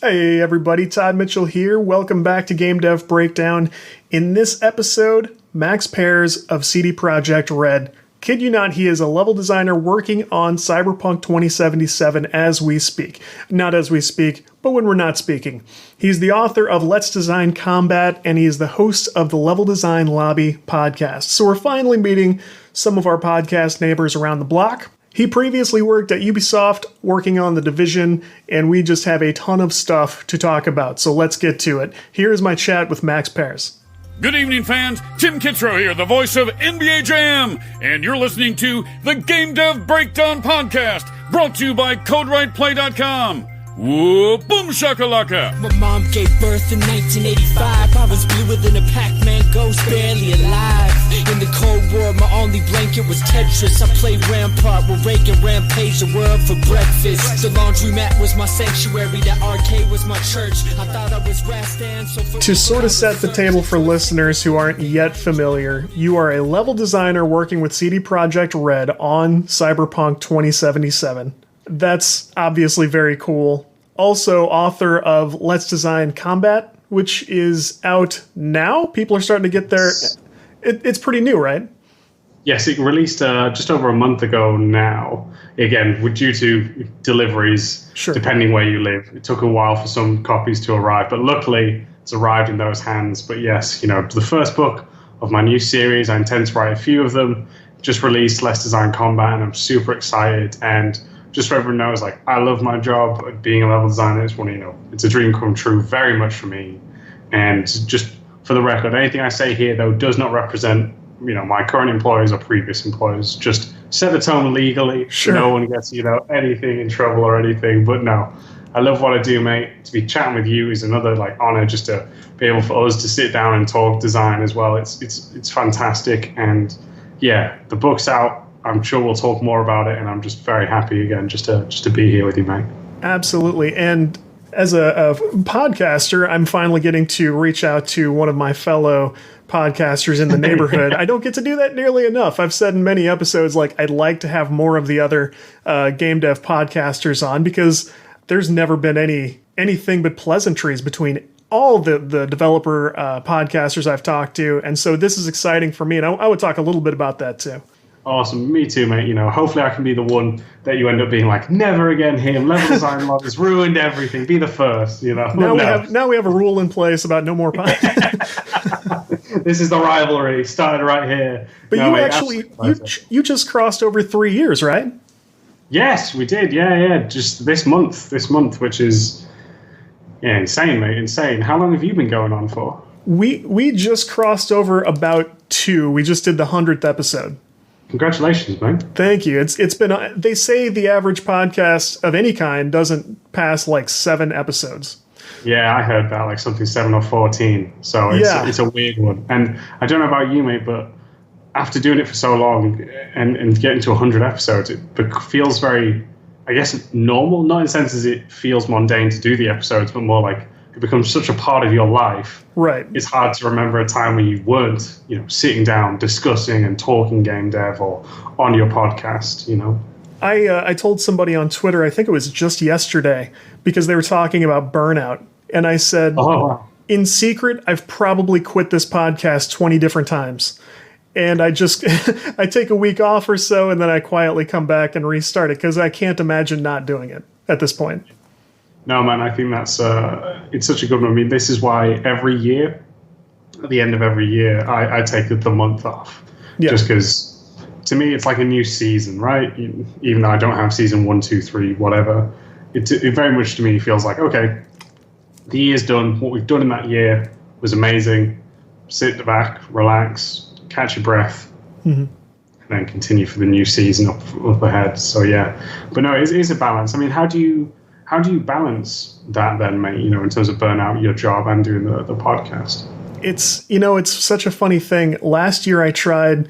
Hey everybody, Todd Mitchell here. Welcome back to Game Dev Breakdown. In this episode, Max Pears of CD Projekt Red. Kid you not, he is a level designer working on Cyberpunk 2077 as we speak. Not as we speak, but when we're not speaking. He's the author of Let's Design Combat, and he is the host of the Level Design Lobby podcast. So we're finally meeting some of our podcast neighbors around the block. He previously worked at Ubisoft, working on The Division, and we just have a ton of stuff to talk about, so let's get to it. Here's my chat with Max Pears. Good evening, fans. Tim Kitzrow here, the voice of NBA Jam, and you're listening to the Game Dev Breakdown Podcast, brought to you by CodeWritePlay.com. Whoa, boom shakalaka! My mom gave birth in 1985. I was bluer than a Pac-Man ghost, barely alive. In the Cold War, my only blanket was Tetris. I played Rampart with Reagan, rampaged the world for breakfast. The laundromat was my sanctuary, the arcade was my church. I thought I was Rastan, so to sort of set the table for listeners who aren't yet familiar, you are a level designer working with CD Projekt Red on Cyberpunk 2077. That's obviously very cool. Also, author of Let's Design Combat, which is out now. People are starting to get there. It's pretty new, right? Yes, it released just over a month ago now. Again, due to deliveries, depending where you live. It took a while for some copies to arrive, but luckily it's arrived in those hands. But yes, the first book of my new series, I intend to write a few of them. Just released Let's Design Combat, and I'm super excited. And just so everyone knows, I love my job being a level designer. It's it's a dream come true very much for me. And just for the record, anything I say here, though, does not represent, my current employers or previous employers. Just set the tone legally. Sure. No one gets, anything in trouble or anything. But no, I love what I do, mate. To be chatting with you is another, honor just to be able for us to sit down and talk design as well. It's fantastic. And yeah, the book's out. I'm sure we'll talk more about it, and I'm just very happy again just to be here with you, mate. Absolutely. And as a podcaster, I'm finally getting to reach out to one of my fellow podcasters in the neighborhood. I don't get to do that nearly enough. I've said in many episodes, I'd like to have more of the other game dev podcasters on, because there's never been anything but pleasantries between all the developer podcasters I've talked to. And so this is exciting for me, and I would talk a little bit about that too. Awesome. Me too, mate. Hopefully I can be the one that you end up being never again him. Level design log has ruined everything. Be the first, Now we have a rule in place about no more podcasts. This is the rivalry. Started right here. But you just crossed over 3 years, right? Yes, we did. Yeah. Just this month, which is insane, mate. Insane. How long have you been going on for? We just crossed over about 2. We just did the 100th episode. Congratulations, man. Thank you. It's been, they say the average podcast of any kind doesn't pass 7 episodes. Yeah, I heard that, something 7 or 14. So it's a weird one. And I don't know about you, mate, but after doing it for so long and getting to 100 episodes, it feels very, I guess, normal. Not in the sense as it feels mundane to do the episodes, but more it becomes such a part of your life. Right. It's hard to remember a time when you weren't, sitting down, discussing and talking game dev or on your podcast, I told somebody on Twitter, I think it was just yesterday, because they were talking about burnout. And I said, in secret, I've probably quit this podcast 20 different times. And I just, I take a week off or so, and then I quietly come back and restart it, because I can't imagine not doing it at this point. No, man, I think that's it's such a good one. I mean, this is why every year, at the end of every year, I take the month off. Yeah. Just because, to me, it's like a new season, right? Even though I don't have season 1, 2, 3, whatever, it very much to me feels like, okay, the year's done. What we've done in that year was amazing. Sit back, relax, catch your breath, and then continue for the new season up ahead. So yeah, but no, it is a balance. I mean, how do you balance that then, mate, in terms of burnout, your job and doing the podcast? It's such a funny thing. Last year I tried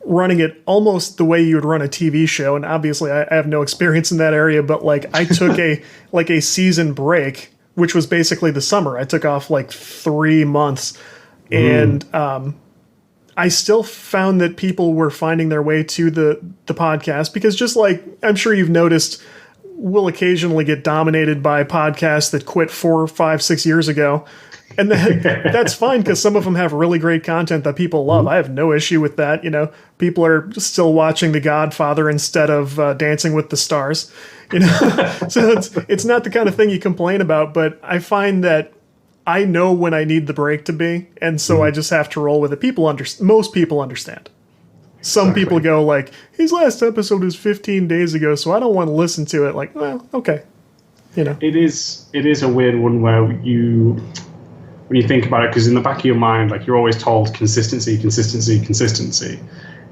running it almost the way you would run a TV show, and obviously I have no experience in that area, but I took a season break, which was basically the summer. I took off 3 months, and I still found that people were finding their way to the podcast, because just I'm sure you've noticed, will occasionally get dominated by podcasts that quit 4, 5, 6 years ago. And that's fine, because some of them have really great content that people love. I have no issue with that. You know, people are still watching The Godfather instead of Dancing with the Stars. You know, so it's not the kind of thing you complain about. But I find that I know when I need the break to be, and so I just have to roll with it. Most people understand. Some people go like, his last episode was 15 days ago, so I don't want to listen to it. Like, well, okay, you know. It is a weird one where when you think about it, because in the back of your mind, like, you're always told consistency,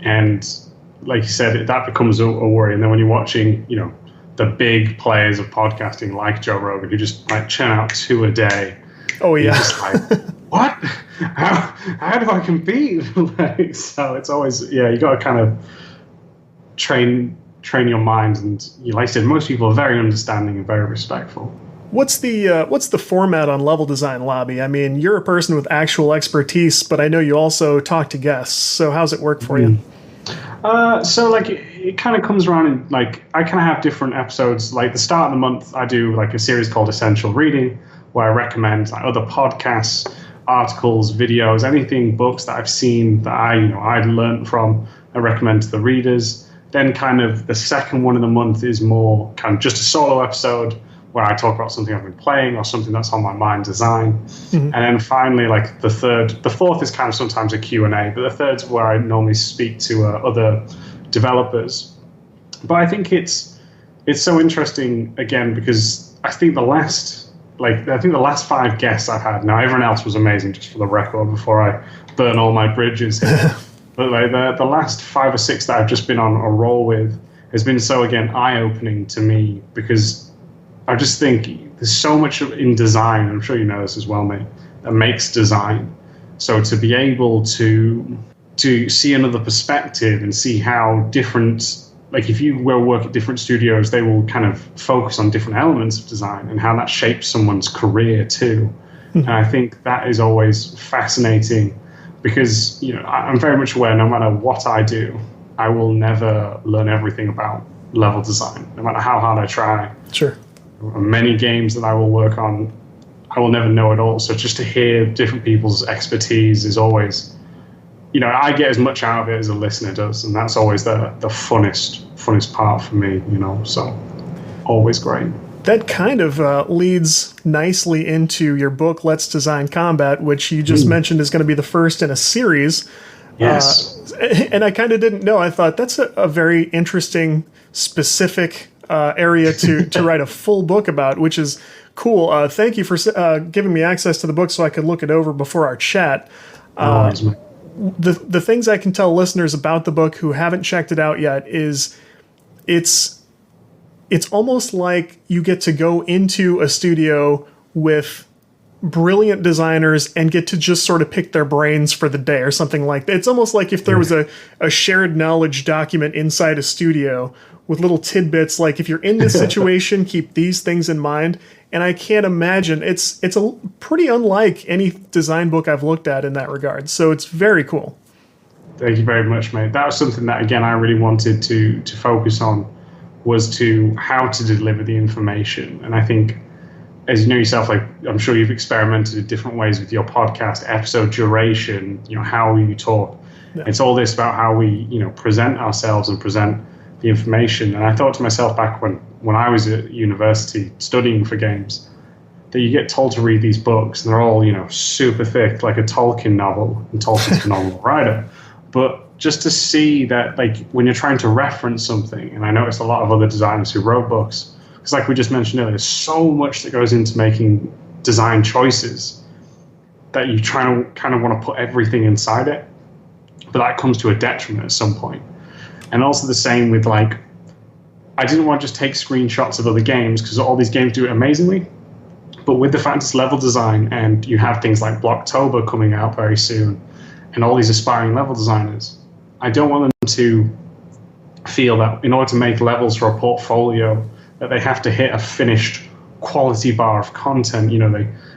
and like you said, that becomes a worry. And then when you're watching, you know, the big players of podcasting like Joe Rogan, who just like churn out 2 a day. Oh yeah. You're just like, what? How do I compete? Like, so it's always, yeah, you got to kind of train your mind, and like I said, most people are very understanding and very respectful. What's the format on Level Design Lobby? I mean, you're a person with actual expertise, but I know you also talk to guests. So how's it work for you? So like it kind of comes around in, like, I kind of have different episodes. Like the start of the month, I do like a series called Essential Reading, where I recommend like other podcasts, articles, videos, anything, books that I've seen that I learned from. I recommend to the readers. Then kind of the second one of the month is more kind of just a solo episode, where I talk about something I've been playing or something that's on my mind, design. And then finally, like the fourth is kind of sometimes a Q&A, but the third's where I normally speak to other developers. But I think it's so interesting, again, because I think the last 5 guests I've had, now everyone else was amazing, just for the record, before I burn all my bridges. But like the last 5 or 6 that I've just been on a roll with has been so, again, eye-opening to me, because I just think there's so much in design, I'm sure you know this as well, mate, that makes design. So to be able to see another perspective and see how different, like if you will work at different studios, they will kind of focus on different elements of design and how that shapes someone's career too. And I think that is always fascinating, because I'm very much aware, no matter what I do, I will never learn everything about level design, no matter how hard I try. Sure. Many games that I will work on, I will never know it all. So just to hear different people's expertise is always, I get as much out of it as a listener does, and that's always the funnest part for me, so always great. That kind of leads nicely into your book, Let's Design Combat, which you just mentioned is going to be the first in a series. Yes. And I kind of didn't know. I thought that's a very interesting, specific area to write a full book about, which is cool. Thank you for giving me access to the book so I could look it over before our chat. The things I can tell listeners about the book who haven't checked it out yet is it's almost like you get to go into a studio with brilliant designers and get to just sort of pick their brains for the day or something like that. It's almost like if there was a shared knowledge document inside a studio with little tidbits, like if you're in this situation, keep these things in mind. And I can't imagine, it's a pretty unlike any design book I've looked at in that regard. So it's very cool. Thank you very much, mate. That was something that, again, I really wanted to focus on, was to how to deliver the information. And I think, as you know yourself, like I'm sure you've experimented in different ways with your podcast, episode duration, how you talk. Yeah. It's all this about how we, present ourselves and present the information. And I thought to myself back when I was at university studying for games, that you get told to read these books and they're all, super thick, like a Tolkien novel, and Tolkien's a phenomenal writer. But just to see that, like, when you're trying to reference something, and I noticed a lot of other designers who wrote books, because like we just mentioned earlier, there's so much that goes into making design choices that you kind of want to put everything inside it, but that comes to a detriment at some point. And also the same with, like, I didn't want to just take screenshots of other games, because all these games do it amazingly, but with the fact it's level design and you have things like Blocktober coming out very soon and all these aspiring level designers, I don't want them to feel that in order to make levels for a portfolio that they have to hit a finished quality bar of content,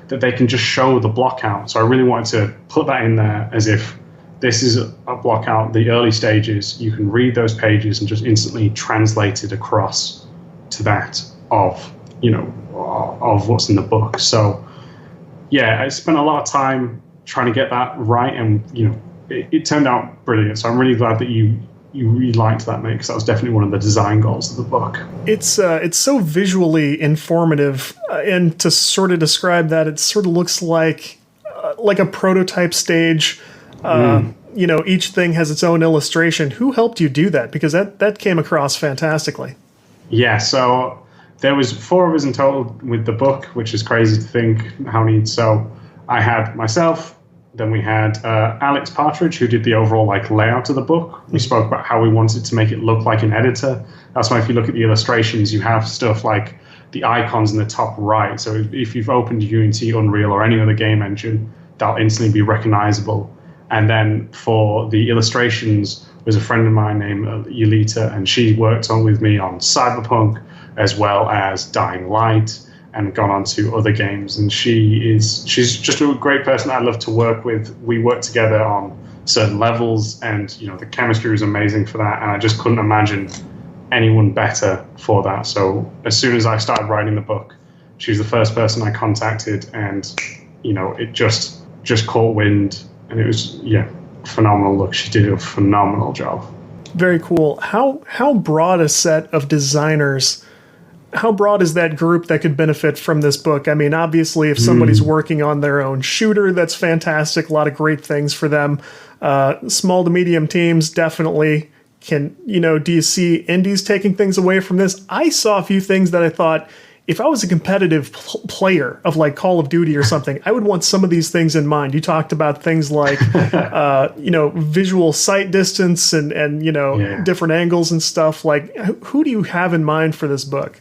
that they can just show the block out. So I really wanted to put that in there as if this is a block out, the early stages. You can read those pages and just instantly translate it across to that. of, of what's in the book. So yeah, I spent a lot of time trying to get that right, and it turned out brilliant. So I'm really glad that you really liked that, mate, because that was definitely one of the design goals of the book. It's so visually informative, and to sort of describe that, it sort of looks like a prototype stage. Each thing has its own illustration. Who helped you do that? Because that came across fantastically. Yeah, so there was 4 of us in total with the book, which is crazy to think how many. So I had myself, then we had Alex Partridge, who did the overall layout of the book. We spoke about how we wanted to make it look like an editor. That's why if you look at the illustrations, you have stuff like the icons in the top right. So if you've opened Unity, Unreal, or any other game engine, that'll instantly be recognizable. And then for the illustrations was a friend of mine named Yulita, and she worked with me on Cyberpunk as well as Dying Light, and gone on to other games. And she's just a great person I love to work with. We work together on certain levels, and the chemistry was amazing for that, and I just couldn't imagine anyone better for that. So as soon as I started writing the book, she was the first person I contacted, and it just caught wind, and it was phenomenal. Look, she did a phenomenal job. Very cool. How broad a set of designers, how broad is that group that could benefit from this book? I mean, obviously, if somebody's working on their own shooter, that's fantastic. A lot of great things for them. Small to medium teams definitely can, do you see indies taking things away from this? I saw a few things that I thought, if I was a competitive player of Call of Duty or something, I would want some of these things in mind. You talked about things like, visual sight distance and different angles and stuff. Who do you have in mind for this book?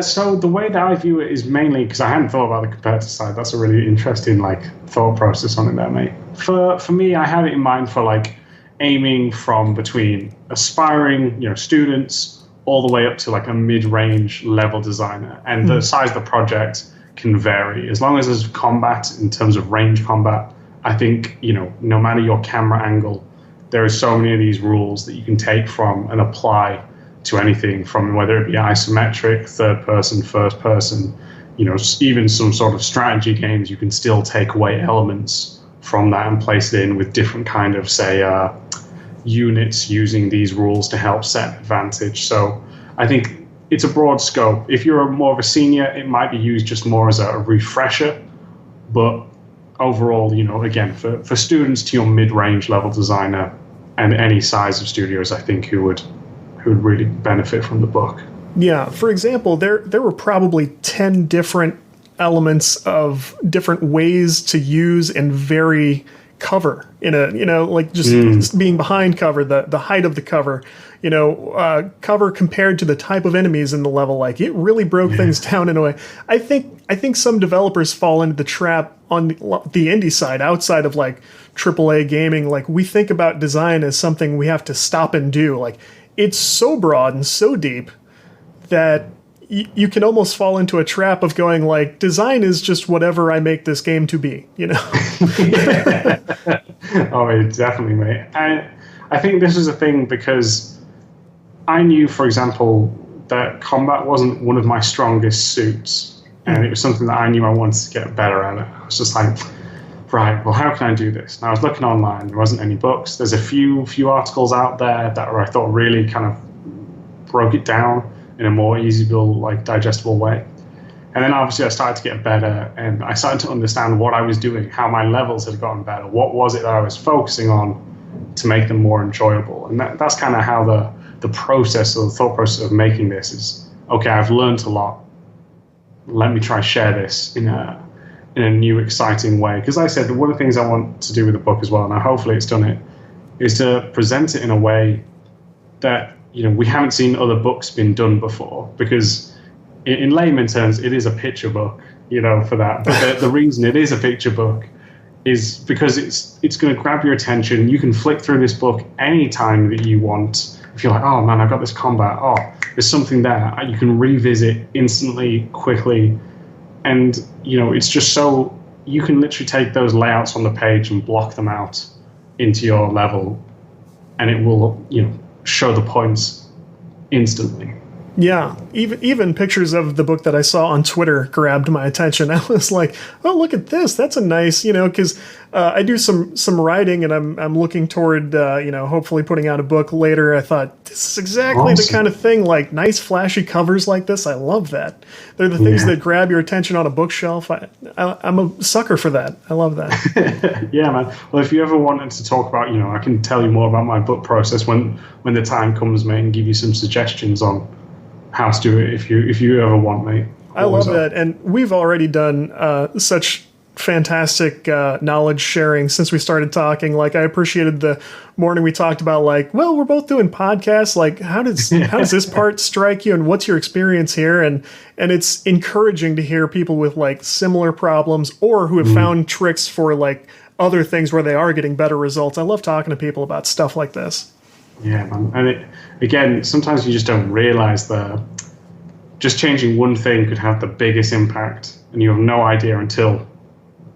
So the way that I view it is mainly because I hadn't thought about the competitive side. That's a really interesting thought process on it there, mate. For me, I had it in mind for aiming from between aspiring, students all the way up to a mid-range level designer. And the size of the project can vary. As long as there's combat in terms of range combat, I think, no matter your camera angle, there are so many of these rules that you can take from and apply to anything, from whether it be isometric, third person, first person, even some sort of strategy games, you can still take away elements from that and place it in with different kind of, say, units using these rules to help set advantage. So I think it's a broad scope. If you're more of a senior, it might be used just more as a refresher. But overall, again, for students to your mid-range level designer and any size of studios, I think who would really benefit from the book. Yeah, for example, there were probably 10 different elements of different ways to use and vary cover in a, just being behind cover, the height of the cover, cover compared to the type of enemies in the level. It really broke things down in a way. I think some developers fall into the trap on the indie side, outside of AAA gaming. We think about design as something we have to stop and do. It's so broad and so deep that you can almost fall into a trap of going design is just whatever I make this game to be, Oh, definitely, mate. I think this is a thing because I knew, for example, that combat wasn't one of my strongest suits, and it was something that I knew I wanted to get better at. I was just right, well, how can I do this? And I was looking online. There wasn't any books. There's a few articles out there that I thought really kind of broke it down in a more easyable, digestible way. And then obviously I started to get better, and I started to understand what I was doing, how my levels had gotten better, what was it that I was focusing on to make them more enjoyable. And that's kind of how the process or the thought process of making this is, okay, I've learned a lot. Let me try share this in a new, exciting way. Because like I said, one of the things I want to do with the book as well, and hopefully it's done it, is to present it in a way that we haven't seen other books been done before. Because in layman terms, it is a picture book, for that. But the reason it is a picture book is because it's going to grab your attention. You can flick through this book anytime that you want. If you're oh man, I've got this combat. Oh, there's something there. You can revisit instantly, quickly. And, it's just so you can literally take those layouts on the page and block them out into your level, and it will, show the points instantly. Yeah, even pictures of the book that I saw on Twitter grabbed my attention. I was like, "Oh, look at this! That's a nice," because I do some writing, and I'm looking toward hopefully putting out a book later. I thought this is exactly the kind of thing, like nice flashy covers like this. I love that. They're the things that grab your attention on a bookshelf. I'm a sucker for that. I love that. Yeah, man. Well, if you ever wanted to talk about, I can tell you more about my book process when the time comes, mate, and give you some suggestions on how to do it if you ever want, mate. I love that, and we've already done such fantastic knowledge sharing since we started talking. Like, I appreciated the morning we talked about, like, well, we're both doing podcasts. Like, how does this part strike you, and what's your experience here? And it's encouraging to hear people with like similar problems or who have found tricks for like other things where they are getting better results. I love talking to people about stuff like this. Yeah, man. And again, sometimes you just don't realize that just changing one thing could have the biggest impact, and you have no idea until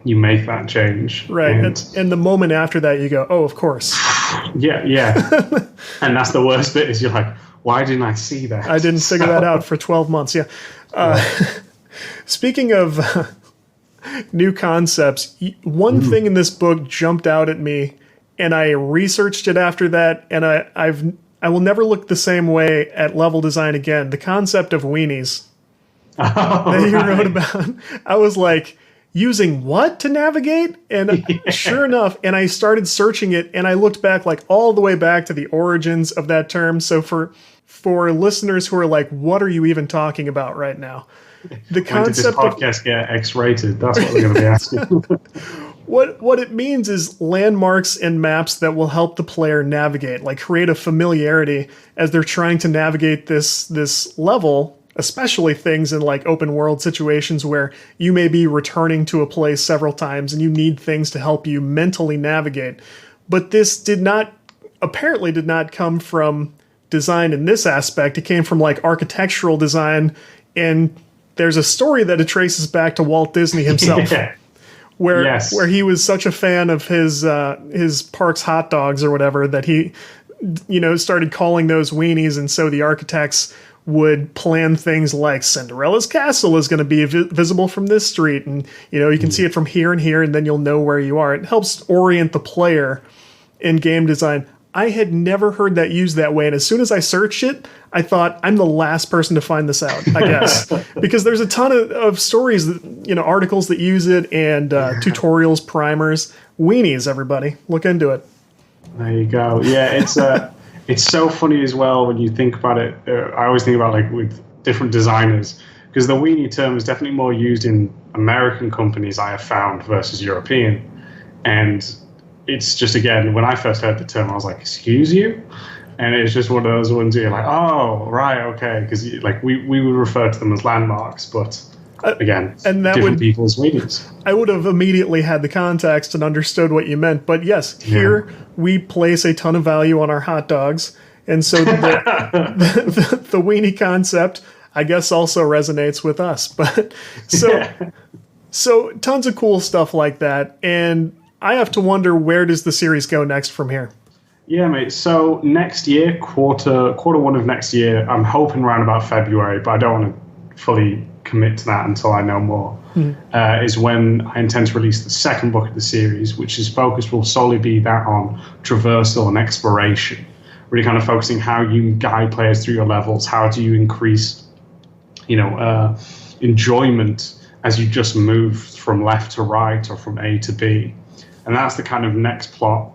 you make that change. Right. And the moment after that, you go, oh, of course. Yeah. And that's the worst bit, is you're like, why didn't I see that? I didn't figure that out for 12 months. Yeah. Speaking of new concepts, one thing in this book jumped out at me, and I researched it after that, and I will never look the same way at level design again. The concept of weenies that you wrote about. I was like, using what to navigate? And sure enough, and I started searching it, and I looked back like all the way back to the origins of that term. So for listeners who are like, what are you even talking about right now? The concept when did this podcast get X-rated? That's what we're going to be asking. What it means is landmarks and maps that will help the player navigate, like create a familiarity as they're trying to navigate this level, especially things in like open world situations where you may be returning to a place several times and you need things to help you mentally navigate. But this apparently did not come from design in this aspect. It came from like architectural design, and there's a story that it traces back to Walt Disney himself. Yeah. Where he was such a fan of his park's hot dogs or whatever that he, started calling those weenies, and so the architects would plan things like Cinderella's castle is going to be visible from this street, and you can see it from here and here, and then you'll know where you are. It helps orient the player in game design. I had never heard that used that way, and as soon as I searched it, I thought, I'm the last person to find this out, I guess. Because there's a ton of stories, articles that use it, and tutorials, primers. Weenies, everybody. Look into it. There you go. Yeah, it's so funny as well when you think about it. I always think about, like, with different designers, because the weenie term is definitely more used in American companies, I have found, versus European. And it's just, again, when I first heard the term, I was like, excuse you? And it's just one of those ones where you're like, oh, right, okay. Because like we would refer to them as landmarks, but again, and that different people's weenies. I would have immediately had the context and understood what you meant. But yes, here we place a ton of value on our hot dogs. And so the weenie concept, I guess, also resonates with us. But so tons of cool stuff like that. And I have to wonder, where does the series go next from here? Yeah, mate. So next year, quarter one of next year, I'm hoping around about February, but I don't want to fully commit to that until I know more, is when I intend to release the second book of the series, which is focused will solely be that on traversal and exploration, really kind of focusing how you guide players through your levels, how do you increase, enjoyment as you just move from left to right or from A to B. And that's the kind of next plot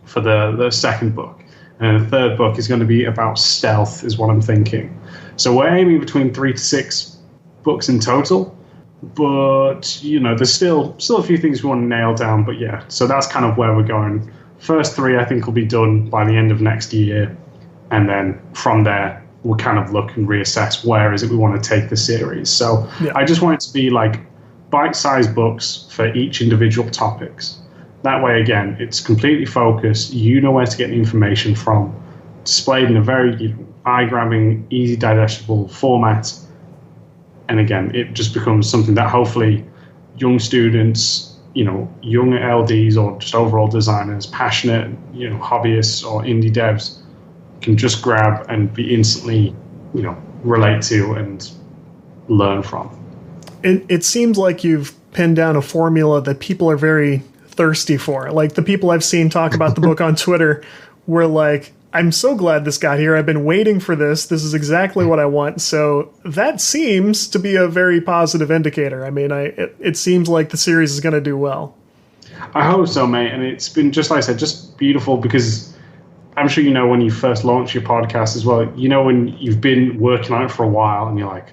for the second book. And the third book is going to be about stealth, is what I'm thinking. So we're aiming between 3 to 6 books in total. But, there's still a few things we want to nail down. But yeah, so that's kind of where we're going. First 3, I think, will be done by the end of next year. And then from there, we'll kind of look and reassess where is it we want to take the series. So I just want it to be like bite-sized books for each individual topics. That way, again, it's completely focused. You know where to get the information from, displayed in a very eye-grabbing, easy digestible format. And again, it just becomes something that hopefully young students, young LDs or just overall designers, passionate, hobbyists or indie devs can just grab and be instantly, relate to and learn from. It seems like you've pinned down a formula that people are very thirsty for. Like the people I've seen talk about the book on Twitter were like, I'm so glad this got here. I've been waiting for this. This is exactly what I want. So that seems to be a very positive indicator. I mean, it seems like the series is going to do well. I hope so, mate. And it's been, just like I said, just beautiful, because I'm sure you know when you first launch your podcast as well, you know when you've been working on it for a while and you're like,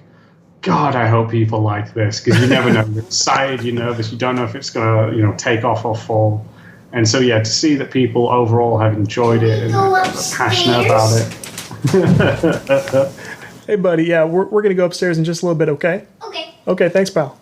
God, I hope people like this, because you never know. You're excited, you're nervous, you don't know if it's going to take off or fall. And so, yeah, to see that people overall have enjoyed it and are passionate about it. Hey, buddy, yeah, we're going to go upstairs in just a little bit, okay? Okay, thanks, pal.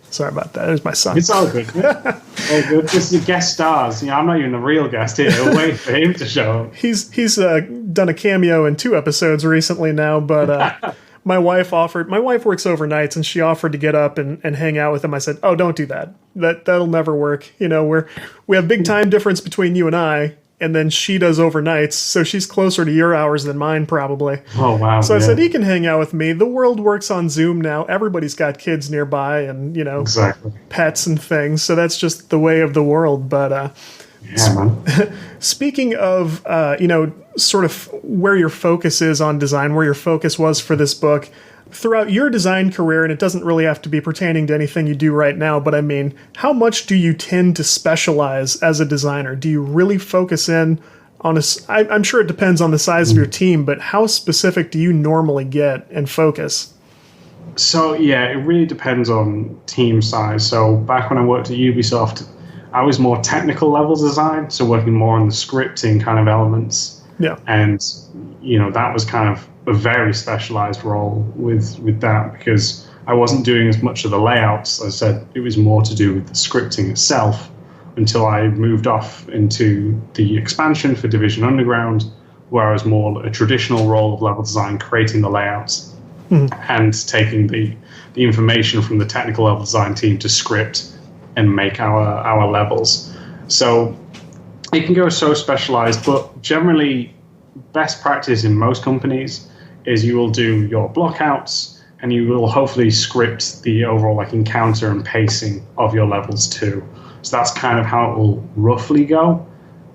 Sorry about that. There's my son. It's all good. All good. Just the guest stars. I'm not even the real guest here. We'll wait for him to show up. He's done a cameo in 2 episodes recently now, but my wife works overnights, and she offered to get up and hang out with him. I said, oh, don't do that. That'll never work. We have big time difference between you and I, and then she does overnights, so she's closer to your hours than mine probably. Oh, wow. So I said, he can hang out with me. The world works on Zoom now. Everybody's got kids nearby and, exactly. Pets and things. So that's just the way of the world. But man. Speaking of, sort of where your focus is on design, where your focus was for this book, throughout your design career, and it doesn't really have to be pertaining to anything you do right now, but I mean, how much do you tend to specialize as a designer? Do you really focus in on I'm sure it depends on the size of your team, but how specific do you normally get and focus? So, yeah, it really depends on team size. So back when I worked at Ubisoft, I was more technical level design, so working more on the scripting kind of elements. Yeah. And, that was kind of a very specialized role with that, because I wasn't doing as much of the layouts. As I said, it was more to do with the scripting itself, until I moved off into the expansion for Division Underground, where I was more a traditional role of level design, creating the layouts and taking the information from the technical level design team to script and make our levels. So it can go so specialized, but generally best practice in most companies is you will do your blockouts, and you will hopefully script the overall encounter and pacing of your levels too. So that's kind of how it will roughly go.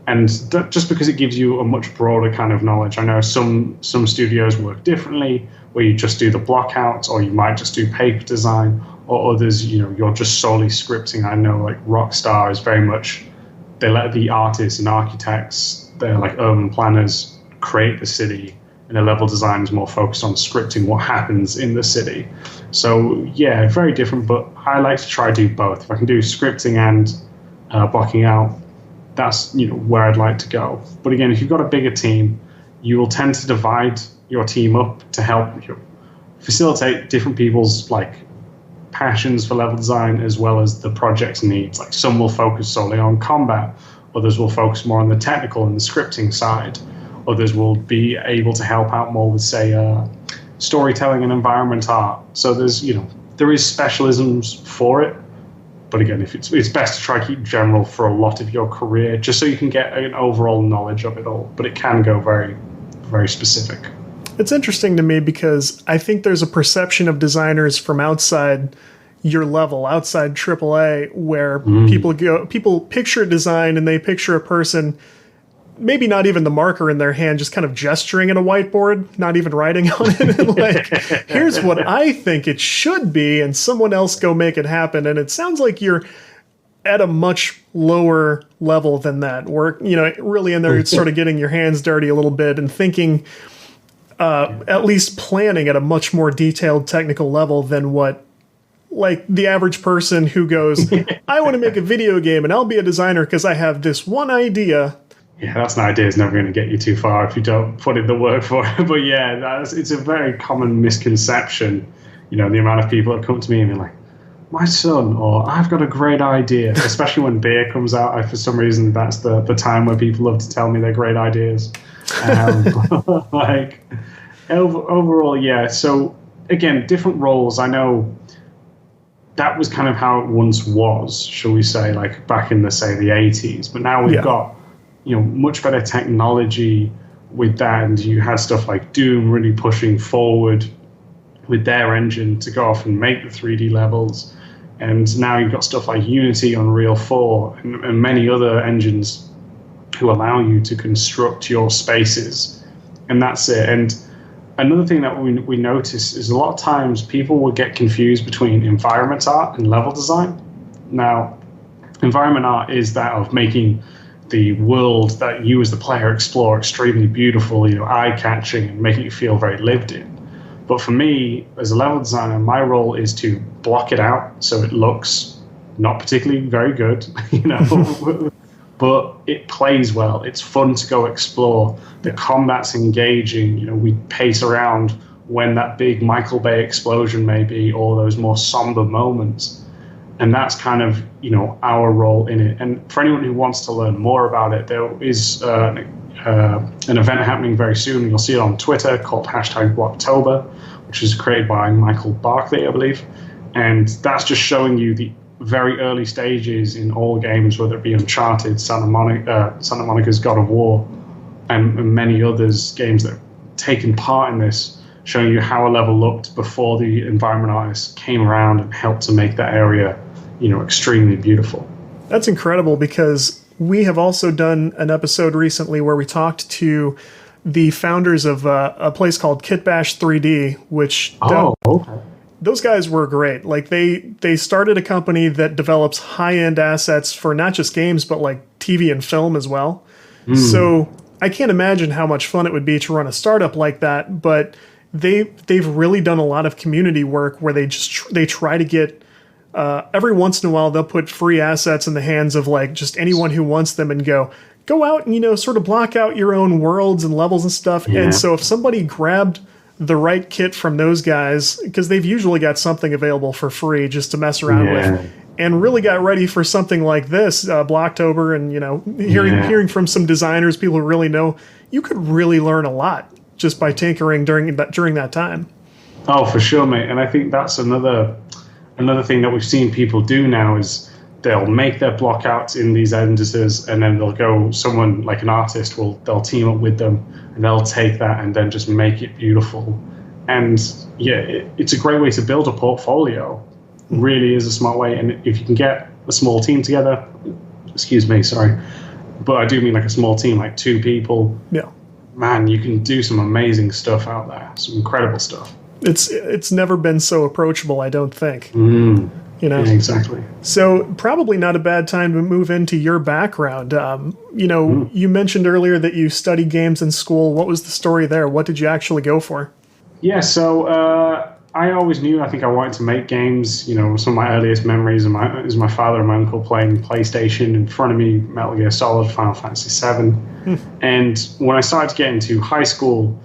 And just because it gives you a much broader kind of knowledge. I know some studios work differently, where you just do the blockouts, or you might just do paper design, or others, you're just solely scripting. I know Rockstar is very much, they let the artists and architects, they're like urban planners, create the city, and the level design is more focused on scripting what happens in the city. So yeah, very different, but I like to try to do both. If I can do scripting and blocking out, that's where I'd like to go. But again, if you've got a bigger team, you will tend to divide your team up to help facilitate different people's passions for level design, as well as the project's needs. Some will focus solely on combat, others will focus more on the technical and the scripting side. Others will be able to help out more with, say, storytelling and environment art. So there is specialisms for it. But again, if it's best to try to keep general for a lot of your career, just so you can get an overall knowledge of it all. But it can go very, very specific. It's interesting to me because I think there's a perception of designers from outside your level, outside AAA, where people picture design and they picture a person, maybe not even the marker in their hand, just kind of gesturing at a whiteboard, not even writing on it. And here's what I think it should be, and someone else go make it happen. And it sounds like you're at a much lower level than that, where, really in there, sort of getting your hands dirty a little bit and thinking, at least planning at a much more detailed technical level than what, the average person who goes, I want to make a video game and I'll be a designer because I have this one idea. Yeah, that's an idea. It's never going to get you too far if you don't put in the work for it. But yeah, it's a very common misconception. The amount of people that come to me and be like, my son, or I've got a great idea. Especially when beer comes out, for some reason, that's the time where people love to tell me their great ideas. Overall, yeah. So again, different roles. I know that was kind of how it once was, shall we say, back in the 80s. But now we've got much better technology, with that, and you had stuff like Doom really pushing forward with their engine to go off and make the 3D levels. And now you've got stuff like Unity, Unreal 4, and many other engines who allow you to construct your spaces. And that's it. And another thing that we notice is a lot of times people will get confused between environment art and level design. Now, environment art is that of making the world that you as the player explore extremely beautiful, eye-catching, and making it feel very lived in. But for me, as a level designer, my role is to block it out so it looks not particularly very good, but it plays well. It's fun to go explore. The combat's engaging. We pace around when that big Michael Bay explosion may be, or those more somber moments. And that's kind of, our role in it. And for anyone who wants to learn more about it, there is an event happening very soon. You'll see it on Twitter called #Blocktober, which is created by Michael Barkley, I believe. And that's just showing you the very early stages in all games, whether it be Uncharted, Santa Monica's God of War, and many others games that have taken part in this, showing you how a level looked before the environment artists came around and helped to make that area, extremely beautiful. That's incredible, because we have also done an episode recently where we talked to the founders of a place called Kitbash 3D, which those guys were great. Like they started a company that develops high-end assets for not just games, but like TV and film as well. So I can't imagine how much fun it would be to run a startup like that, but they've really done a lot of community work where they try to get every once in a while they'll put free assets in the hands of like just anyone who wants them and go out and sort of block out your own worlds and levels and stuff. Yeah. And so if somebody grabbed the right kit from those guys, because they've usually got something available for free just to mess around with, and really got ready for something like this, Blocktober, and hearing from some designers, people who really know, you could really learn a lot just by tinkering during that time. Oh, for sure, mate. And I think that's another thing that we've seen people do now is they'll make their blockouts in these editors, and then they'll go, someone like an artist they'll team up with them, and they'll take that and then just make it beautiful. And it's a great way to build a portfolio. It really is a smart way. And if you can get a small team together, but I do mean like a small team, like 2 people. Yeah. Man, you can do some amazing stuff out there, some incredible stuff. It's never been so approachable, I don't think. Yeah, exactly. So probably not a bad time to move into your background. You mentioned earlier that you studied games in school. What was the story there? What did you actually go for? Yeah, so I always knew I think I wanted to make games. Some of my earliest memories is my father and my uncle playing PlayStation in front of me, Metal Gear Solid, Final Fantasy VII. And when I started to get into high school,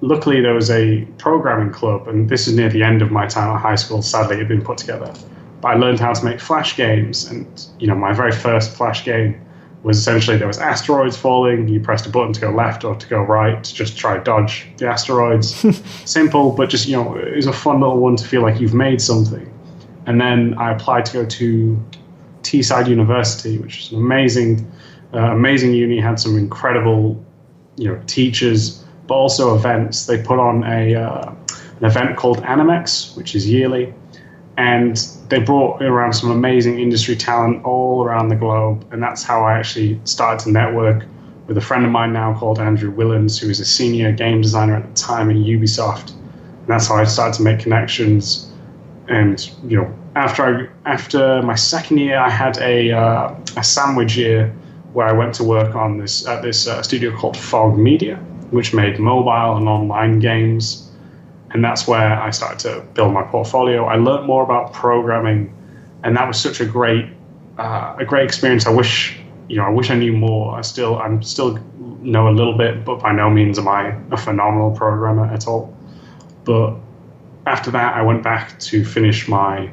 luckily there was a programming club, and this is near the end of my time at high school. Sadly, it had been put together. But I learned how to make Flash games, and my very first Flash game was essentially there was asteroids falling. You pressed a button to go left or to go right to just try to dodge the asteroids. Simple, but just it was a fun little one to feel like you've made something. And then I applied to go to Teesside University, which is an amazing uni. Had some incredible teachers, but also events. They put on an event called Animex, which is yearly. And they brought around some amazing industry talent all around the globe. And that's how I actually started to network with a friend of mine now called Andrew Willens, who is a senior game designer at the time at Ubisoft. And that's how I started to make connections. And, after my second year, I had a sandwich year where I went to work on this studio called Fog Media, which made mobile and online games. And that's where I started to build my portfolio. I learned more about programming, and that was such a great experience. I wish I knew more. I'm still know a little bit, but by no means am I a phenomenal programmer at all. But after that, I went back to finish my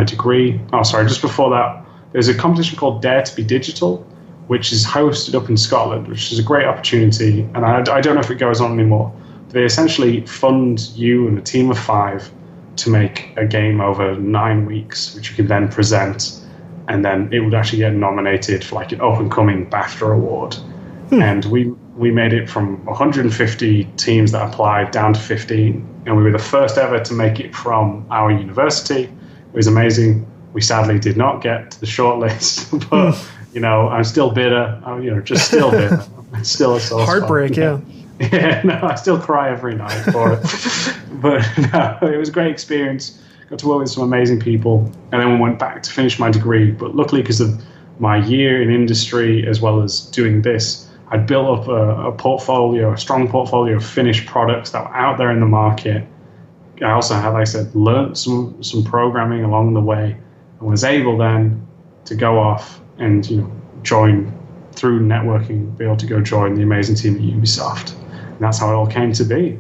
degree. Oh, sorry, just before that, there's a competition called Dare to be Digital, which is hosted up in Scotland, which is a great opportunity. And I don't know if it goes on anymore. They essentially fund you and a team of 5 to make a game over 9 weeks, which you can then present, and then it would actually get nominated for like an up-and-coming BAFTA award. And we made it from 150 teams that applied down to 15. And we were the first ever to make it from our university. It was amazing. We sadly did not get to the shortlist, but, I'm still bitter. I'm, just still bitter. It's still a sore heartbreak, spot. Yeah, no, I still cry every night for it. But no, it was a great experience. Got to work with some amazing people. And then we went back to finish my degree. But luckily, because of my year in industry as well as doing this, I'd built up a strong portfolio of finished products that were out there in the market. I also had, like I said, learned some programming along the way and was able then to go off and, join through networking, be able to go join the amazing team at Ubisoft. And that's how it all came to be.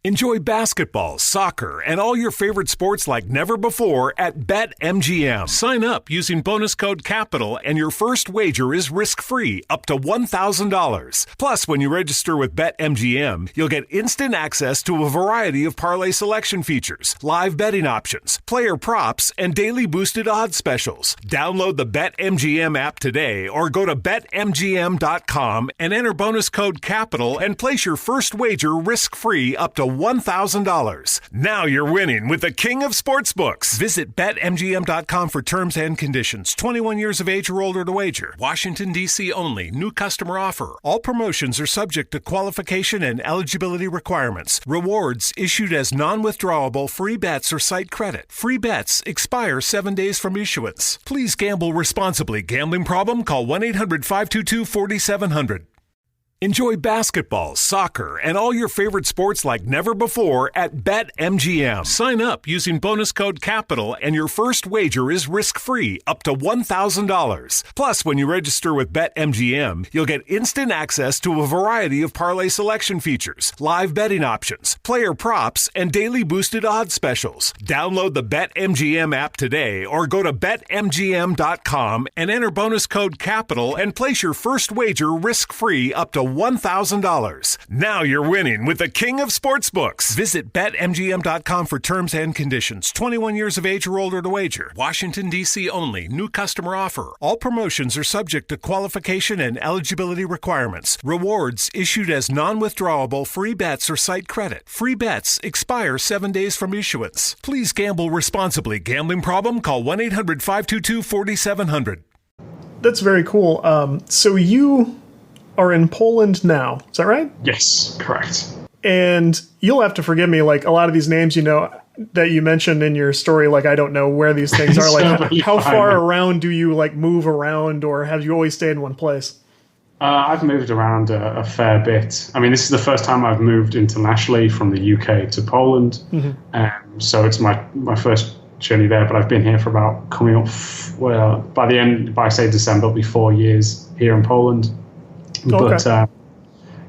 Enjoy basketball, soccer, and all your favorite sports like never before at BetMGM. Sign up using bonus code CAPITAL and your first wager is risk-free up to $1,000. Plus, when you register with BetMGM, you'll get instant access to a variety of parlay selection features, live betting options, player props, and daily boosted odds specials. Download the BetMGM app today or go to BetMGM.com and enter bonus code CAPITAL and place your first wager risk-free up to $1,000. Now you're winning with the king of sportsbooks. Visit BetMGM.com for terms and conditions. 21 years of age or older to wager. Washington, D.C. only. New customer offer. All promotions are subject to qualification and eligibility requirements. Rewards issued as non-withdrawable free bets or site credit. Free bets expire 7 days from issuance. Please gamble responsibly. Gambling problem? Call 1-800-522-4700. Enjoy basketball, soccer, and all your favorite sports like never before at BetMGM. Sign up using bonus code CAPITAL and your first wager is risk-free up to $1,000. Plus, when you register with BetMGM, you'll get instant access to a variety of parlay selection features, live betting options, player props, and daily boosted odds specials. Download the BetMGM app today or go to BetMGM.com and enter bonus code CAPITAL and place your first wager risk-free up to $1,000. Now you're winning with the king of sportsbooks. Visit BetMGM.com for terms and conditions. 21 years of age or older to wager. Washington, D.C. only. New customer offer. All promotions are subject to qualification and eligibility requirements. Rewards issued as non-withdrawable free bets or site credit. Free bets expire 7 days from issuance. Please gamble responsibly. Gambling problem? Call 1-800-522-4700. That's very cool. So you are in Poland now. Is that right? Yes, correct. And you'll have to forgive me, like a lot of these names, that you mentioned in your story, like I don't know where these things are. Like how far around do you like move around, or have you always stayed in one place? I've moved around a fair bit. I mean, this is the first time I've moved internationally from the UK to Poland. Mm-hmm. So it's my first journey there, but I've been here for about coming up, by say December, it'll be 4 years here in Poland. Okay. But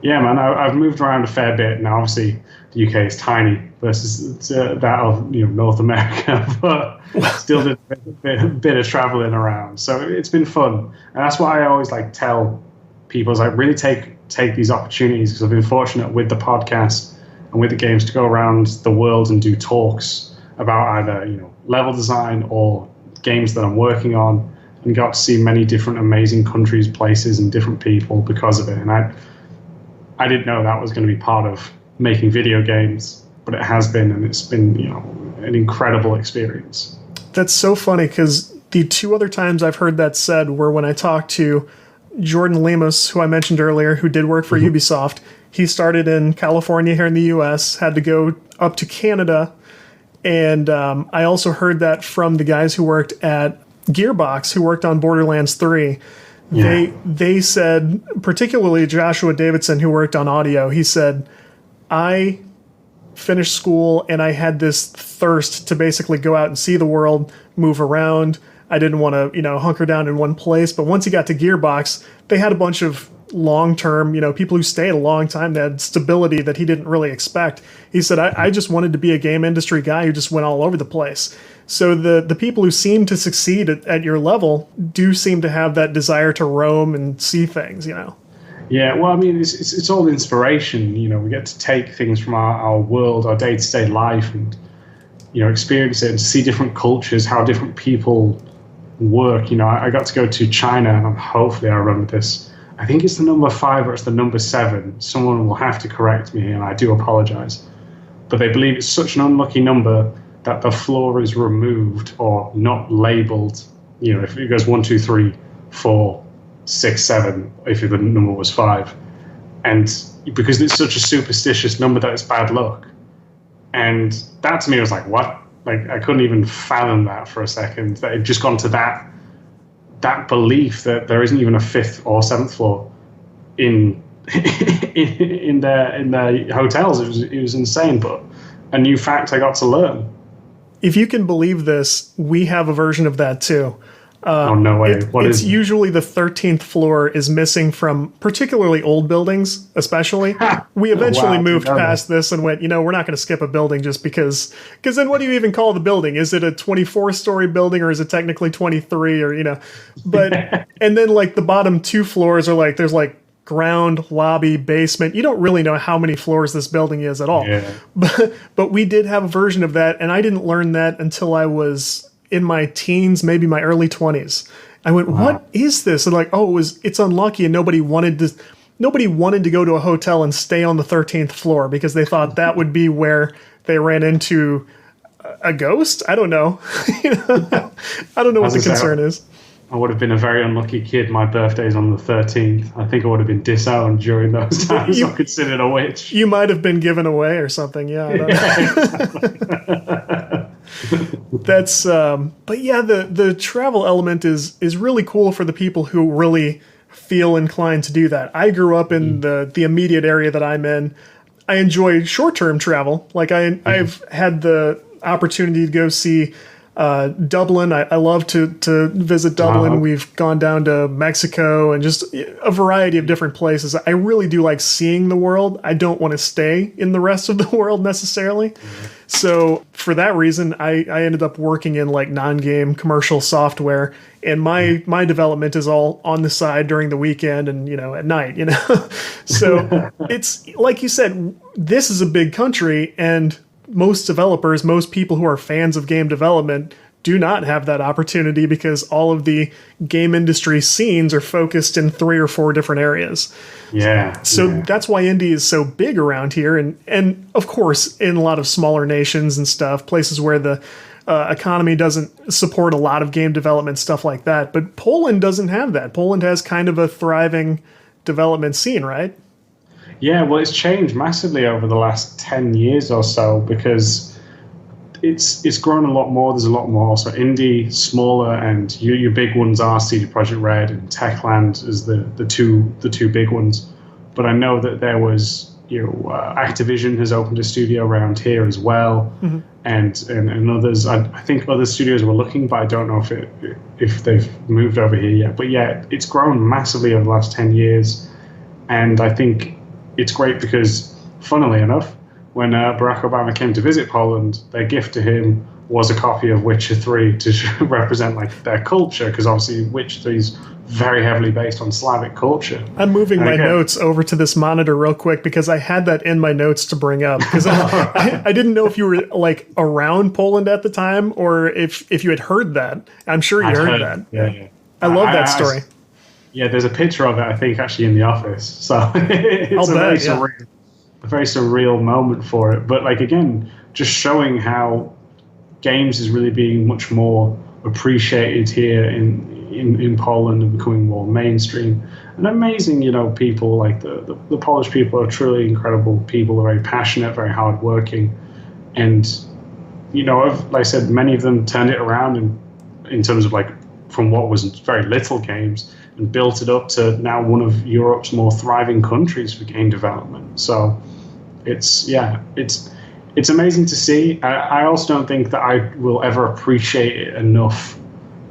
yeah, man, I've moved around a fair bit. Now, obviously, the UK is tiny versus that of North America, but still did a bit of traveling around. So it's been fun, and that's why I always like tell people is like really take these opportunities, because I've been fortunate with the podcast and with the games to go around the world and do talks about either level design or games that I'm working on. And got to see many different amazing countries, places, and different people because of it. And I didn't know that was going to be part of making video games, but it has been, and it's been an incredible experience. That's so funny, because the two other times I've heard that said were when I talked to Jordan Lemus, who I mentioned earlier, who did work for Ubisoft. He started in California here in the U.S., had to go up to Canada, and I also heard that from the guys who worked at Gearbox, who worked on Borderlands 3. Yeah. They said, particularly Joshua Davidson, who worked on audio, he said, I finished school and I had this thirst to basically go out and see the world, move around. I didn't want to, hunker down in one place. But once he got to Gearbox, they had a bunch of long-term, people who stayed a long time. They had stability that he didn't really expect. He said, I just wanted to be a game industry guy who just went all over the place. So the people who seem to succeed at your level do seem to have that desire to roam and see things, Yeah, well, I mean, it's all inspiration. We get to take things from our world, our day-to-day life, and experience it and see different cultures, how different people work. I got to go to China, and hopefully I remember this. I think it's the number 5 or it's the number 7. Someone will have to correct me, and I do apologize. But they believe it's such an unlucky number that the floor is removed or not labeled. You know, if it goes 1, 2, 3, 4, 6, 7, if the number was 5. And because it's such a superstitious number that it's bad luck. And that to me was like, what? Like, I couldn't even fathom that for a second. That it just gone to that belief that there isn't even a 5th or 7th floor in their hotels. It was insane, but a new fact I got to learn. If you can believe this, we have a version of that too. Oh, no way. It's usually the 13th floor is missing from particularly old buildings, especially. We eventually moved past this and went, we're not going to skip a building just because then what do you even call the building? Is it a 24-story building or is it technically 23 or, but, and then like the bottom 2 floors are like, there's like ground, lobby, basement. You don't really know how many floors this building is at all. Yeah. But we did have a version of that, and I didn't learn that until I was in my teens, maybe my early 20s. I went, what is this? And like, it's unlucky, and nobody wanted to go to a hotel and stay on the 13th floor because they thought that would be where they ran into a ghost. I don't know. I don't know what the concern is. I would have been a very unlucky kid. My birthday's on the 13th. I think I would have been disowned during those times. I'm considered a witch. You might have been given away or something. Yeah. I don't know. That's, but yeah, the travel element is really cool for the people who really feel inclined to do that. I grew up in the immediate area that I'm in. I enjoy short-term travel. Like I've had the opportunity to go see Dublin. I love to visit Dublin. Wow. We've gone down to Mexico and just a variety of different places. I really do like seeing the world. I don't want to stay in the rest of the world necessarily. So for that reason, I ended up working in like non-game commercial software, and my development is all on the side during the weekend and, at night, So it's like you said, this is a big country, and most developers, most people who are fans of game development do not have that opportunity because all of the game industry scenes are focused in 3 or 4 different areas. Yeah. So that's why indie is so big around here. And of course, in a lot of smaller nations and stuff, places where the economy doesn't support a lot of game development, stuff like that. But Poland doesn't have that. Poland has kind of a thriving development scene, right? Yeah, well, it's changed massively over the last 10 years or so because it's grown a lot more. There's a lot more. So indie, smaller, and your big ones are CD Projekt Red and Techland as the two big ones. But I know that there was Activision has opened a studio around here as well, and others. I think other studios were looking, but I don't know if they've moved over here yet. But yeah, it's grown massively over the last 10 years, and I think it's great because, funnily enough, when Barack Obama came to visit Poland, their gift to him was a copy of Witcher 3 to represent like their culture, because obviously Witcher 3 is very heavily based on Slavic culture. I'm moving my notes over to this monitor real quick because I had that in my notes to bring up because I didn't know if you were like around Poland at the time or if you had heard that. I'm sure you heard that. Yeah. I love that story. Yeah, there's a picture of it, I think, actually in the office. So it's a very surreal moment for it. But like, again, just showing how games is really being much more appreciated here in Poland and becoming more mainstream. And amazing, people like the Polish people are truly incredible people. They're very passionate, very hardworking. And, like I said, many of them turned it around in terms of like from what was very little games and built it up to now one of Europe's more thriving countries for game development. So it's amazing to see. I also don't think that I will ever appreciate it enough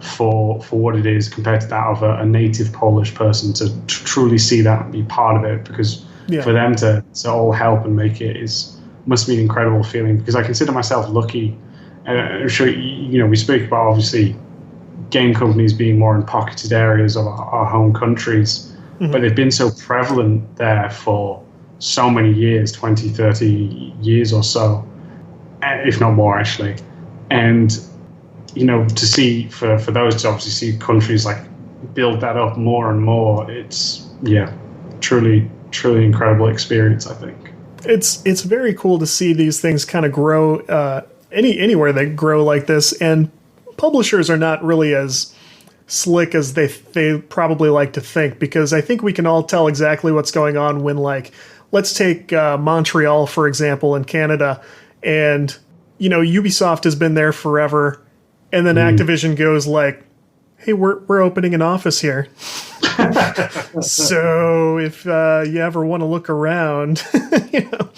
for what it is compared to that of a native Polish person to truly see that and be part of it, because for them to all help and make it must be an incredible feeling, because I consider myself lucky. I'm sure, we speak about obviously game companies being more in pocketed areas of our home countries, but they've been so prevalent there for so many years, 20, 30 years or so, if not more actually. And, to see for those to obviously see countries like build that up more and more, it's yeah, truly incredible experience, I think. It's very cool to see these things kind of grow anywhere they grow like this, and publishers are not really as slick as they probably like to think, because I think we can all tell exactly what's going on when, like, let's take Montreal, for example, in Canada, and, you know, Ubisoft has been there forever, and then Activision goes like, hey, we're opening an office here. So if you ever want to look around, you know,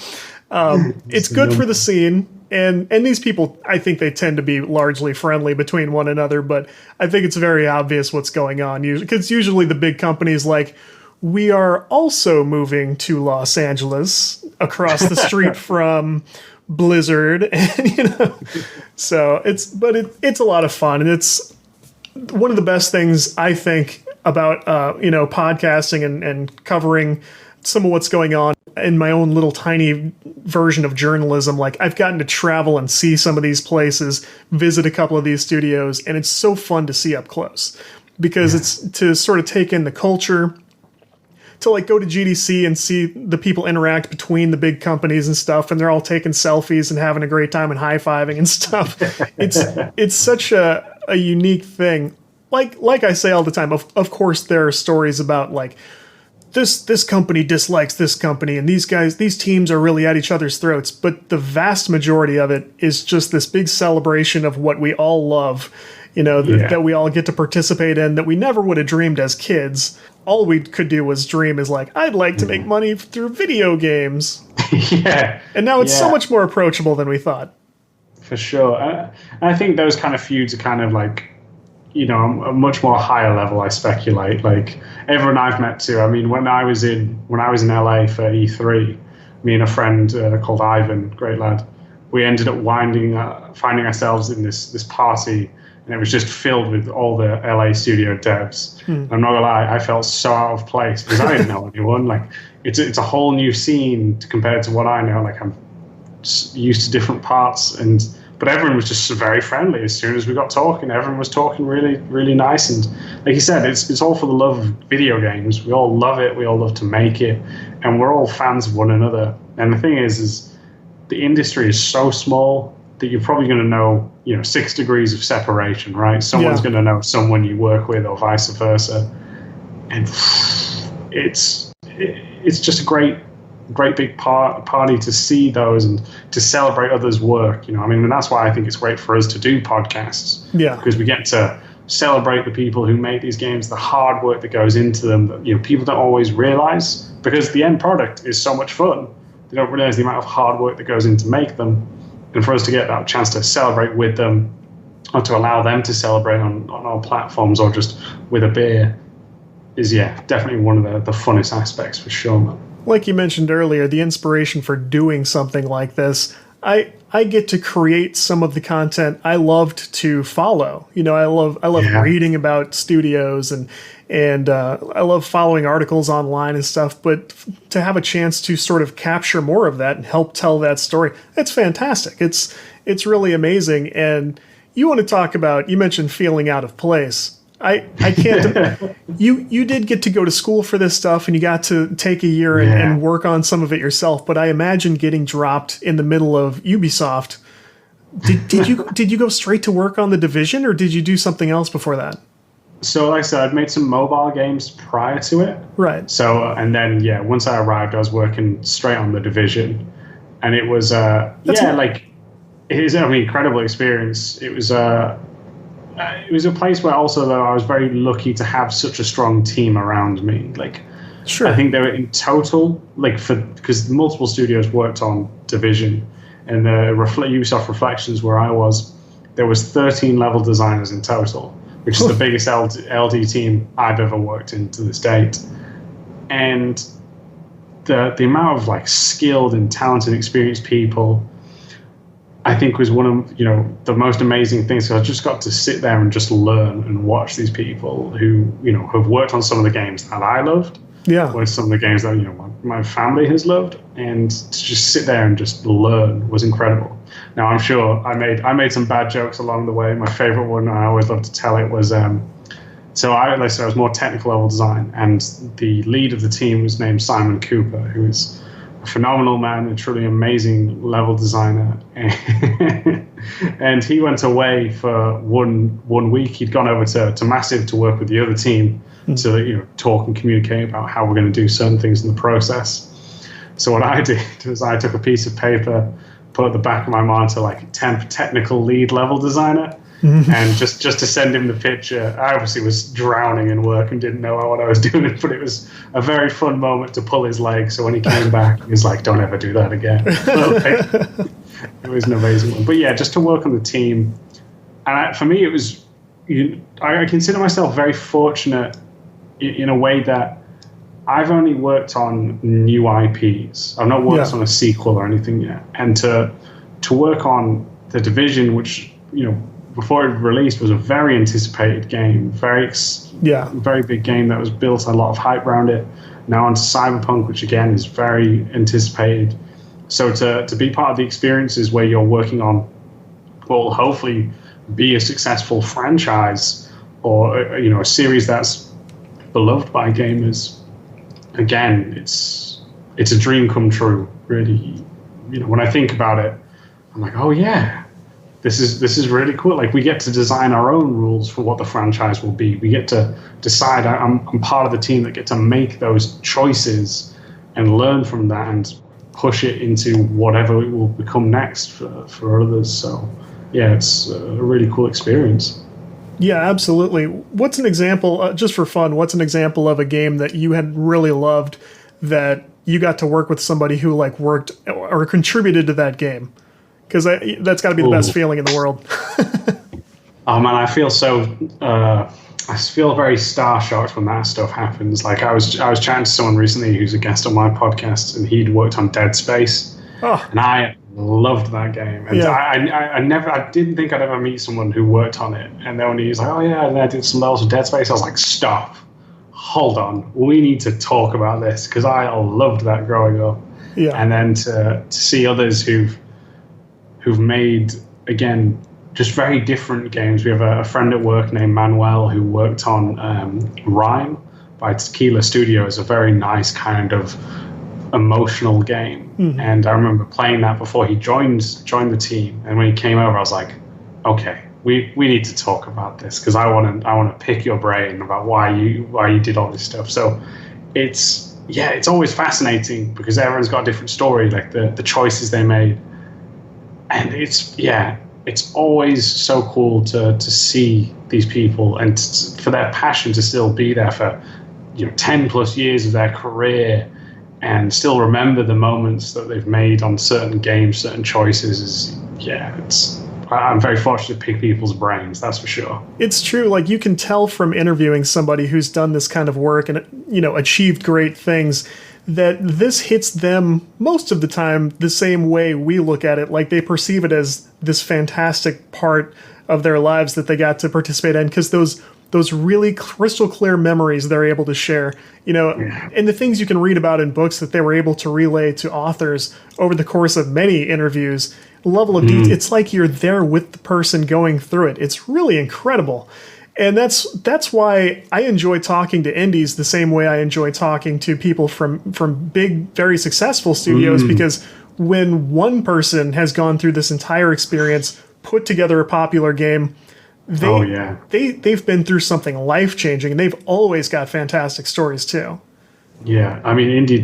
it's good for the scene. And these people, I think they tend to be largely friendly between one another, but I think it's very obvious what's going on. Because usually the big companies like, we are also moving to Los Angeles across the street from Blizzard, and, you know, so it's a lot of fun, and it's one of the best things I think about you know, podcasting and covering some of what's going on in my own little tiny version of journalism. Like, I've gotten to travel and see some of these places, visit a couple of these studios, and it's so fun to see up close, because it's to sort of take in the culture, to like go to GDC and see the people interact between the big companies and stuff, and they're all taking selfies and having a great time and high-fiving and stuff. It's such a unique thing. Like I say all the time, of course there are stories about like this company dislikes this company, and these teams are really at each other's throats, but the vast majority of it is just this big celebration of what we all love, you know, that we all get to participate in, that we never would have dreamed as kids. All we could do was dream is like, I'd like to make money through video games. Yeah. And now it's so much more approachable than we thought. For sure. I think those kind of feuds are kind of like, you know, a much more higher level, I speculate. Like, everyone I've met too. I mean, when I was in LA for E3, me and a friend called Ivan, great lad, we ended up finding ourselves in this party, and it was just filled with all the LA studio devs. I'm not gonna lie, I felt so out of place because I didn't know anyone. Like, it's a whole new scene compared to what I know. Like, I'm used to different parts, but everyone was just very friendly. As soon as we got talking, everyone was talking really, really nice. And like you said, it's all for the love of video games. We all love it. We all love to make it, and we're all fans of one another. And the thing is the industry is so small that you're probably going to know, you know, 6 degrees of separation, right? Someone's going to know someone you work with, or vice versa. And it's just a great big party to see those and to celebrate others' work. You know, I mean, and that's why I think it's great for us to do podcasts. Yeah, because we get to celebrate the people who make these games, the hard work that goes into them that, you know, people don't always realize, because the end product is so much fun. They don't realize the amount of hard work that goes in to make them. And for us to get that chance to celebrate with them, or to allow them to celebrate on our platforms, or just with a beer, is definitely one of the funnest aspects, for sure, man. Like you mentioned earlier, the inspiration for doing something like this, I get to create some of the content I loved to follow. You know, I love reading about studios, and I love following articles online and stuff, but to have a chance to sort of capture more of that and help tell that story, it's fantastic. It's really amazing. And you want to talk about, you mentioned feeling out of place. I can't. You did get to go to school for this stuff, and you got to take a year and work on some of it yourself. But I imagine getting dropped in the middle of Ubisoft. Did you go straight to work on The Division, or did you do something else before that? So, like I said, I'd made some mobile games prior to it. Right. So, and then once I arrived, I was working straight on The Division, and it was like it is an incredible experience. It was a place where also, though, I was very lucky to have such a strong team around me. Like, sure, I think there were in total, like, because multiple studios worked on Division, and the Ubisoft Reflections, where I was, there was 13 level designers in total, which is the biggest LD team I've ever worked in to this date. And the amount of like skilled and talented, experienced people, I think, was one of the most amazing things. So I just got to sit there and just learn and watch these people who have worked on some of the games that I loved. Yeah, with some of the games that my family has loved, and to just sit there and just learn was incredible. Now, I'm sure I made some bad jokes along the way. My favorite one, I always love to tell it, was So I was more technical level design, and the lead of the team was named Simon Cooper, who is a phenomenal man, a truly amazing level designer. And he went away for one week. He'd gone over to Massive to work with the other team to talk and communicate about how we're going to do certain things in the process. So what I did was I took a piece of paper, put at the back of my monitor like temp technical lead level designer, and just to send him the picture. I obviously was drowning in work and didn't know what I was doing, but it was a very fun moment to pull his leg. So when he came back, he was like, "Don't ever do that again." It was an amazing one. But yeah, just to work on the team, and for me, it was. I consider myself very fortunate in a way that I've only worked on new IPs. I've not worked on a sequel or anything yet. And to work on The Division, which, before it released was a very anticipated game, very big game that was built a lot of hype around it. Now onto Cyberpunk, which again is very anticipated. So to be part of the experiences where you're working on what will hopefully be a successful franchise or a series that's beloved by gamers, again, it's a dream come true, really. When I think about it, I'm like, oh yeah, this is really cool. Like, we get to design our own rules for what the franchise will be. We get to decide. I'm part of the team that get to make those choices and learn from that and push it into whatever it will become next for others. So yeah, it's a really cool experience. Yeah, absolutely. What's an example, just for fun, what's an example of a game that you had really loved that you got to work with somebody who worked or contributed to that game? Because that's got to be the best feeling in the world. Oh man, I feel very star-shocked when that stuff happens. Like I was chatting to someone recently who's a guest on my podcast, and he'd worked on Dead Space, and I loved that game. And I didn't think I'd ever meet someone who worked on it. And then when he was like, "Oh yeah," and I did some else with Dead Space, I was like, "Stop, hold on, we need to talk about this," because I loved that growing up. Yeah. And then to see others who've made, again, just very different games. We have a friend at work named Manuel who worked on Rhyme by Tequila Studios, a very nice kind of emotional game. And I remember playing that before he joined the team. And when he came over, I was like, okay, we need to talk about this, because I want to pick your brain about why you did all this stuff. So it's always fascinating because everyone's got a different story, like the choices they made. And it's always so cool to see these people and for their passion to still be there for 10 plus years of their career and still remember the moments that they've made on certain games, certain choices. I'm very fortunate to pick people's brains, that's for sure. It's true. Like, you can tell from interviewing somebody who's done this kind of work and achieved great things that this hits them most of the time the same way we look at it. Like, they perceive it as this fantastic part of their lives that they got to participate in, because those really crystal clear memories they're able to share, and the things you can read about in books that they were able to relay to authors over the course of many interviews. Level of detail, it's like you're there with the person going through it. It's really incredible. And that's why I enjoy talking to indies the same way I enjoy talking to people from big, very successful studios, because when one person has gone through this entire experience, put together a popular game, they've been through something life-changing, and they've always got fantastic stories too. Yeah, I mean, indie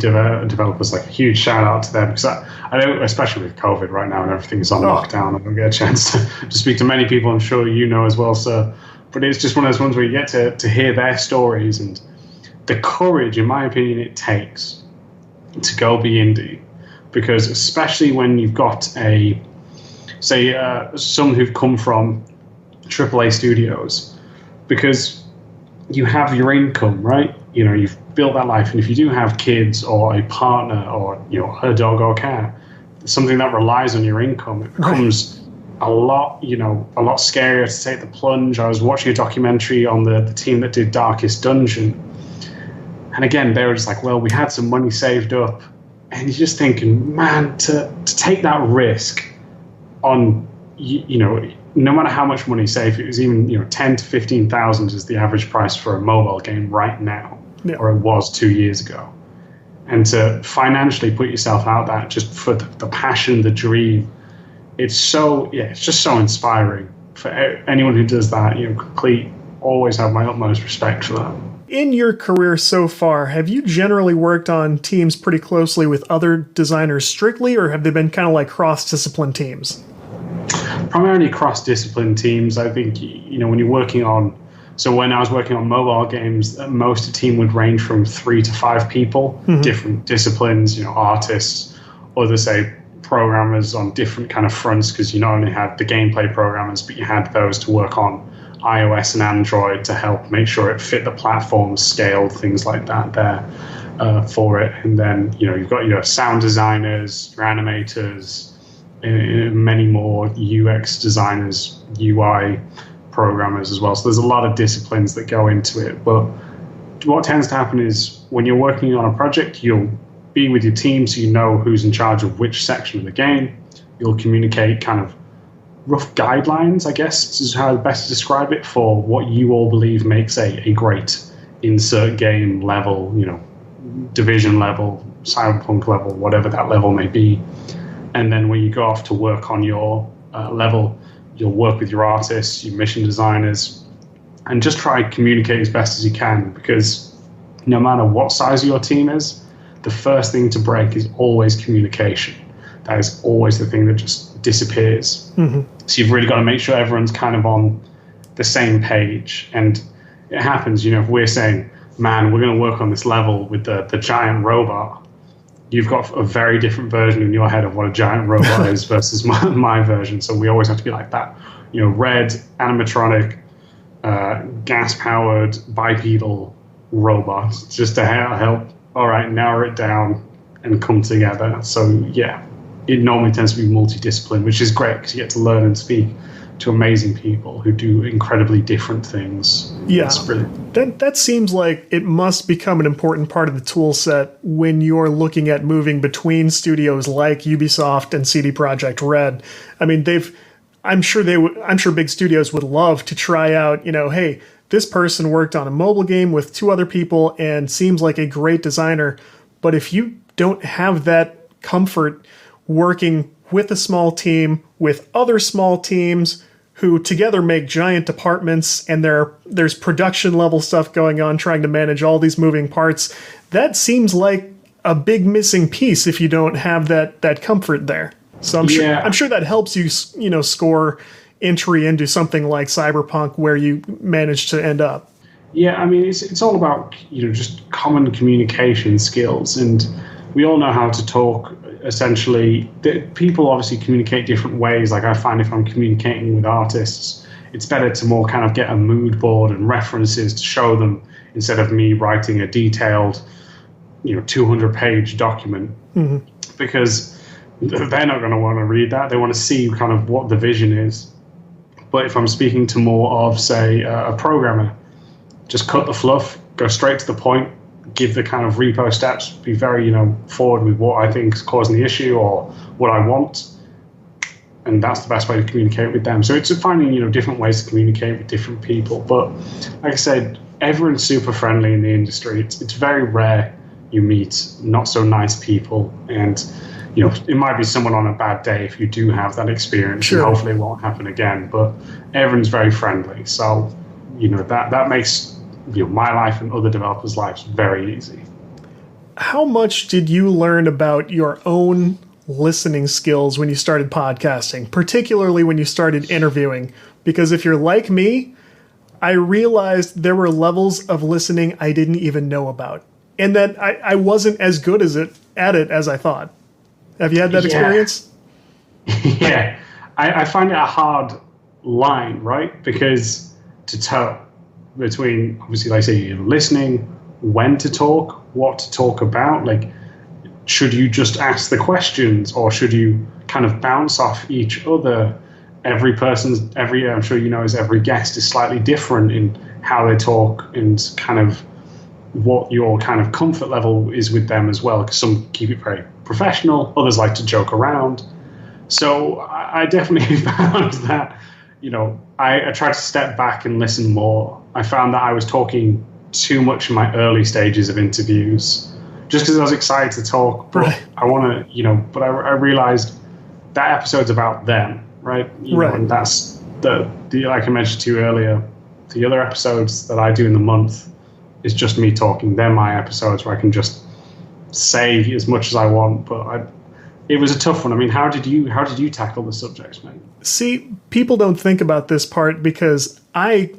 developers, like, a huge shout out to them, because I know, especially with COVID right now and everything's on lockdown, I don't get a chance to speak to many people. I'm sure you know as well, sir. But it's just one of those ones where you get to hear their stories and the courage, in my opinion, it takes to go be indie. Because especially when you've got someone who've come from AAA studios, because you have your income, right? You've built that life. And if you do have kids or a partner or, a dog or cat, something that relies on your income, it becomes a lot scarier to take the plunge. I was watching a documentary on the team that did Darkest Dungeon. And again, they were just like, well, we had some money saved up. And you're just thinking, man, to take that risk on, no matter how much money, say if it was even 10 to 15,000 is the average price for a mobile game right now, or it was 2 years ago, and to financially put yourself out there just for the passion, the dream, it's just so inspiring for anyone who does that. Always have my utmost respect for that. In your career so far, have you generally worked on teams pretty closely with other designers strictly, or have they been kind of like cross-discipline teams? Primarily cross-discipline teams. I think, when you're working on, so when I was working on mobile games, most of the team would range from 3 to 5 people, different disciplines, artists, others say programmers on different kind of fronts, because you not only had the gameplay programmers, but you had those to work on iOS and Android to help make sure it fit the platform, scaled, things like that there for it. And then, you've got your sound designers, your animators, many more UX designers, UI programmers as well. So there's a lot of disciplines that go into it. But what tends to happen is when you're working on a project, you'll be with your team so you know who's in charge of which section of the game. You'll communicate kind of rough guidelines, I guess, is how best to describe it, for what you all believe makes a great insert game level, Division level, Cyberpunk level, whatever that level may be. And then when you go off to work on your level, you'll work with your artists, your mission designers, and just try to communicate as best as you can, because no matter what size your team is, the first thing to break is always communication. That is always the thing that just disappears. So you've really got to make sure everyone's kind of on the same page. And it happens, if we're saying, man, we're going to work on this level with the giant robot, you've got a very different version in your head of what a giant robot is versus my version. So we always have to be like that. Red, animatronic, gas-powered, bipedal robot, just to help, all right, narrow it down and come together. So, yeah, it normally tends to be multidiscipline, which is great because you get to learn and speak to amazing people who do incredibly different things. Yeah, it's brilliant. That seems like it must become an important part of the tool set when you're looking at moving between studios like Ubisoft and CD Projekt Red. I mean, I'm sure big studios would love to try out, hey, this person worked on a mobile game with 2 other people and seems like a great designer. But if you don't have that comfort working with a small team, with other small teams who together make giant departments, and there's production level stuff going on, trying to manage all these moving parts, that seems like a big missing piece if you don't have that comfort there. So I'm sure that helps you, score entry into something like Cyberpunk, where you manage to end up. Yeah, I mean, it's all about, just common communication skills. And we all know how to talk, essentially. People obviously communicate different ways. Like, I find if I'm communicating with artists, it's better to more kind of get a mood board and references to show them instead of me writing a detailed, 200-page document. Because they're not going to want to read that. They want to see kind of what the vision is. But if I'm speaking to more of, say, a programmer, just cut the fluff, go straight to the point, give the kind of repo steps, be very, forward with what I think is causing the issue or what I want. And that's the best way to communicate with them. So it's finding, different ways to communicate with different people. But like I said, everyone's super friendly in the industry. It's very rare you meet not so nice people. And it might be someone on a bad day if you do have that experience. Sure. And hopefully it won't happen again. But everyone's very friendly. So, that makes my life and other developers' lives very easy. How much did you learn about your own listening skills when you started podcasting, particularly when you started interviewing? Because if you're like me, I realized there were levels of listening I didn't even know about, and that I wasn't as good at it as I thought. Have you had that experience? Yeah. I find it a hard line, right? Because to toe between, obviously, like I say, you're listening, when to talk, what to talk about. Like, should you just ask the questions, or should you kind of bounce off each other? I'm sure every guest is slightly different in how they talk and kind of what your kind of comfort level is with them as well, because some keep it very professional, others like to joke around. So I definitely found that, I tried to step back and listen more. I found that I was talking too much in my early stages of interviews, just because I was excited to talk. But right. I want to, but I realized that episode's about them, right? And that's the like I mentioned to you earlier. The other episodes that I do in the month is just me talking. They're my episodes where I can just say as much as I want. But it was a tough one. I mean, how did you tackle the subjects, man? See, people don't think about this part because I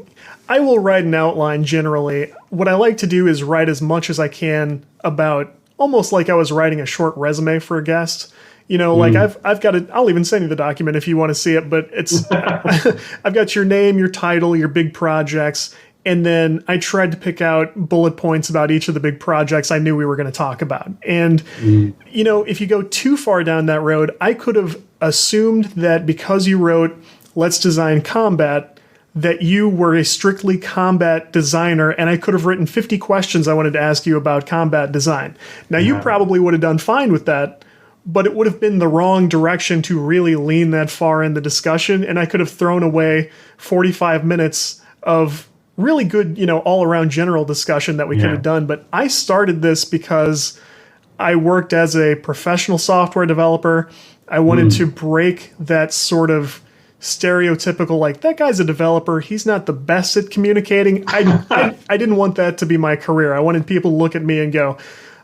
will write an outline generally. What I like to do is write as much as I can about almost like I was writing a short resume for a guest. Like I've got it. I'll even send you the document if you want to see it, but it's, I've got your name, your title, your big projects. And then I tried to pick out bullet points about each of the big projects I knew we were going to talk about. And, if you go too far down that road, I could have assumed that because you wrote Let's Design Combat, that you were a strictly combat designer, and I could have written 50 questions I wanted to ask you about combat design. Now, you probably would have done fine with that, but it would have been the wrong direction to really lean that far in the discussion, and I could have thrown away 45 minutes of really good, all-around general discussion that we could have done. But I started this because I worked as a professional software developer. I wanted to break that sort of stereotypical, like, that guy's a developer, he's not the best at communicating. I didn't want that to be my career. I wanted people to look at me and go,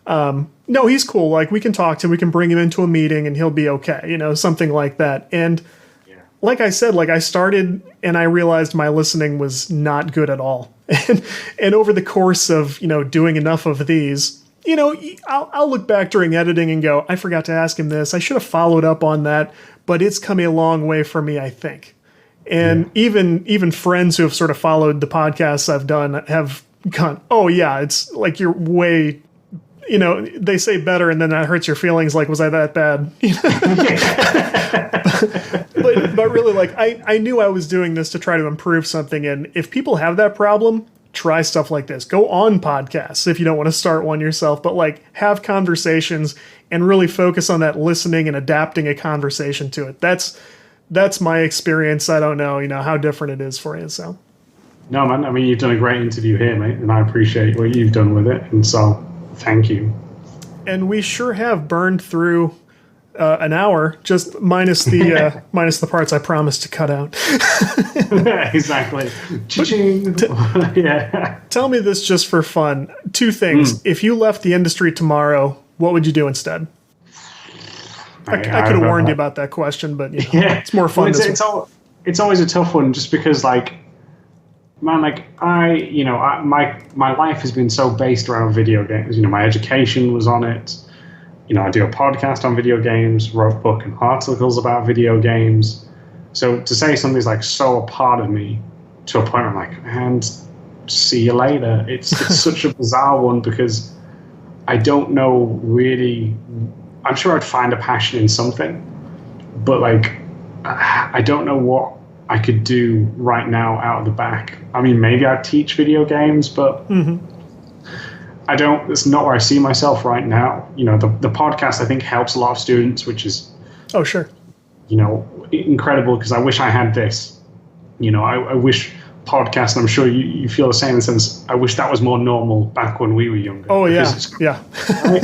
no, he's cool. Like, we can talk to him, we can bring him into a meeting and he'll be okay, something like that. And like I said, I started and I realized my listening was not good at all. And over the course of, doing enough of these, I'll look back during editing and go, I forgot to ask him this. I should have followed up on that, but it's come a long way for me, I think. And even friends who have sort of followed the podcasts I've done have gone, oh yeah, it's like you're way, they say better and then that hurts your feelings. Like, was I that bad? but really, I knew I was doing this to try to improve something. And if people have that problem, try stuff like this. Go on podcasts if you don't want to start one yourself, but have conversations and really focus on that listening and adapting a conversation to it. That's my experience. I don't know, how different it is for you. So, no, man. I mean, you've done a great interview here, mate, and I appreciate what you've done with it. And so, thank you. And we sure have burned through an hour, just minus the parts I promised to cut out. Exactly. Tell me this just for fun. Two things. If you left the industry tomorrow, what would you do instead? I could have warned you about that question, but it's more fun. Well, it's always a tough one, just because my life has been so based around video games. My education was on it. I do a podcast on video games, wrote book and articles about video games. So to say something's so a part of me to a point where I'm like, and see you later. It's such a bizarre one because I don't know really. I'm sure I'd find a passion in something, but I don't know what I could do right now out of the back. I mean, maybe I'd teach video games, but it's not where I see myself right now. The podcast, I think, helps a lot of students, which is, oh, sure, incredible, because I wish I had this. I wish podcasts, and I'm sure you feel the same in the sense, I wish that was more normal back when we were younger. Oh, yeah, yeah. Right?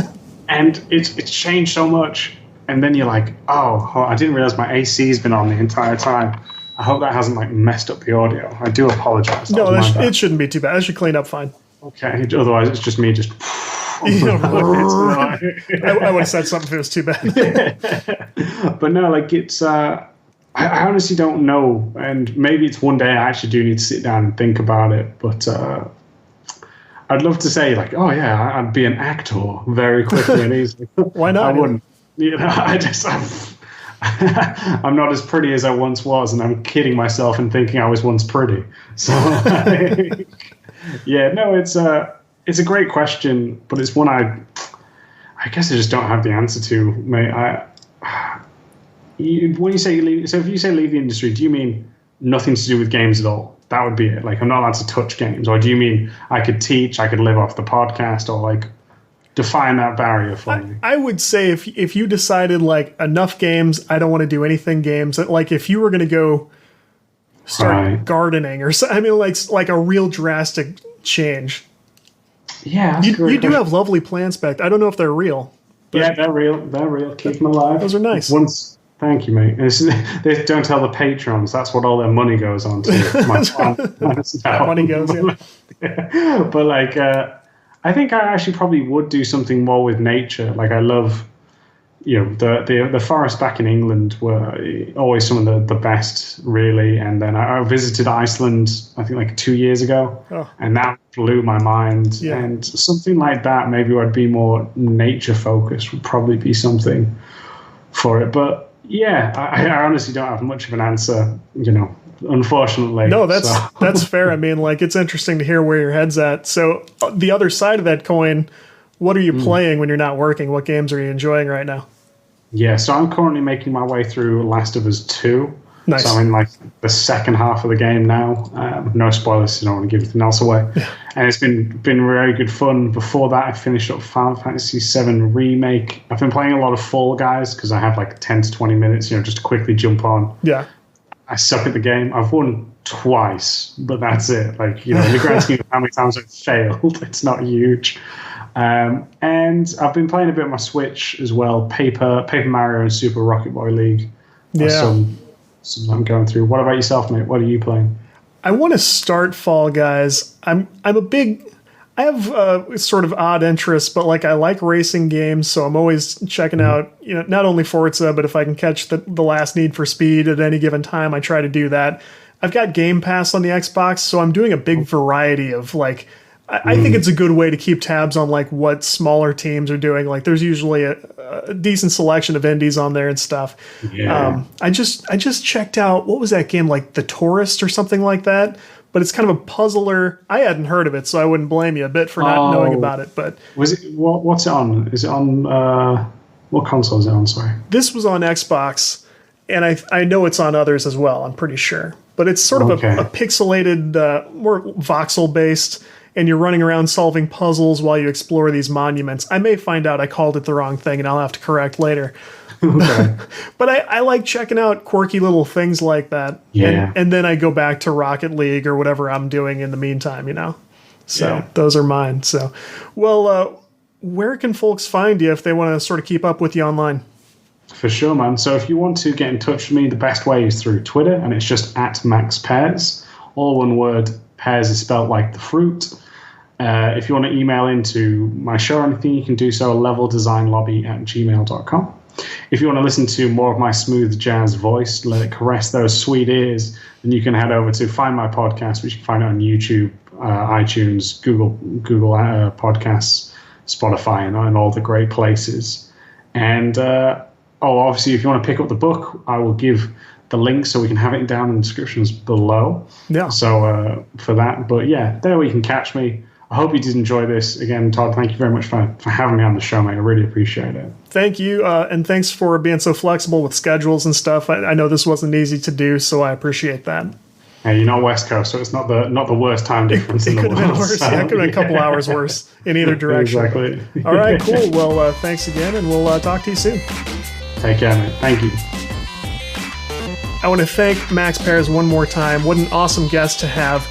And it's changed so much. And then you're like, oh, I didn't realize my AC's been on the entire time. I hope that hasn't messed up the audio. I do apologize. No, it shouldn't be too bad. It should clean up fine. Okay, otherwise it's just me just... I would have said something if it was too bad. But no, it's... I honestly don't know, and maybe it's one day I actually do need to sit down and think about it, but I'd love to say, oh yeah, I'd be an actor very quickly and easily. Why not? I wouldn't. I'm not as pretty as I once was, and I'm kidding myself and thinking I was once pretty. So... Yeah, no, it's a great question, but it's one I guess I just don't have the answer to, mate. When you say you leave, so if you say leave the industry, do you mean nothing to do with games at all? That would be it. I'm not allowed to touch games, or do you mean I could teach, I could live off the podcast, or define that barrier for me? I would say if you decided enough games, I don't want to do anything games. If you were going to go start gardening or so. I mean, like a real drastic change. Yeah, you do have lovely plants back. I don't know if they're real. Yeah, they're real. They're real. Keep them alive. Those are nice. Thank you, mate. They don't tell the patrons. That's what all their money goes on to. Money goes, yeah. But like, I think I actually probably would do something more with nature. Like, I love, the forests back in England were always some of the best, really. And then I visited Iceland, I think like 2 years ago, and that blew my mind. Yeah. And something like that, maybe where I'd be more nature focused, would probably be something for it. But yeah, I honestly don't have much of an answer, unfortunately. No, that's fair. I mean, like, it's interesting to hear where your head's at. So the other side of that coin, what are you playing when you're not working? What games are you enjoying right now? Yeah, so I'm currently making my way through Last of Us 2. Nice. So I'm in like the second half of the game now. No spoilers, I don't want to give anything else away. Yeah. And it's been very good fun. Before that, I finished up Final Fantasy VII Remake. I've been playing a lot of Fall Guys because I have like 10 to 20 minutes, just to quickly jump on. Yeah. I suck at the game. I've won twice, but that's it. Like, in the grand scheme of how many times I've failed, it's not huge. And I've been playing a bit on my Switch as well. Paper Mario and Super Rocket Boy League. Yeah. Some I'm going through. What about yourself, mate? What are you playing? I want to start Fall Guys. I have sort of odd interests, but like I like racing games, so I'm always checking out, not only Forza, but if I can catch the last Need for Speed at any given time, I try to do that. I've got Game Pass on the Xbox, so I'm doing a big variety of like, I think it's a good way to keep tabs on like what smaller teams are doing. Like there's usually a decent selection of indies on there and stuff. Yeah. I just checked out, what was that game, like The Tourist or something like that? But it's kind of a puzzler. I hadn't heard of it, so I wouldn't blame you a bit for not knowing about it. But was it? What's it on? Is it on? What console is it on? Sorry. This was on Xbox, and I know it's on others as well. I'm pretty sure. But it's sort of a pixelated, more voxel based. And you're running around solving puzzles while you explore these monuments. I may find out I called it the wrong thing, and I'll have to correct later. Okay. But I like checking out quirky little things like that. Yeah. And then I go back to Rocket League or whatever I'm doing in the meantime, So those are mine. So, well, where can folks find you if they want to sort of keep up with you online? For sure, man. So if you want to get in touch with me, the best way is through Twitter, and it's just @MaxPears. All one word. Pears is spelled like the fruit. If you want to email into my show or anything, you can do so at leveldesignlobby@gmail.com. If you want to listen to more of my smooth jazz voice, let it caress those sweet ears, then you can head over to Find My Podcast, which you can find on YouTube, iTunes, Google Podcasts, Spotify, and all the great places. And obviously, if you want to pick up the book, I will give the link so we can have it down in the descriptions below. Yeah. So for that, but yeah, there you can catch me. I hope you did enjoy this. Again, Todd, thank you very much for having me on the show, mate. I really appreciate it. Thank you, and thanks for being so flexible with schedules and stuff. I know this wasn't easy to do, so I appreciate that. Hey, you're not West Coast, so it's not the worst time difference in the world. It could have been worse. Yeah, it could have been a couple hours worse in either direction. Exactly. All right, cool. Well, thanks again, and we'll talk to you soon. Take care, mate. Thank you. I want to thank Max Pears one more time. What an awesome guest to have.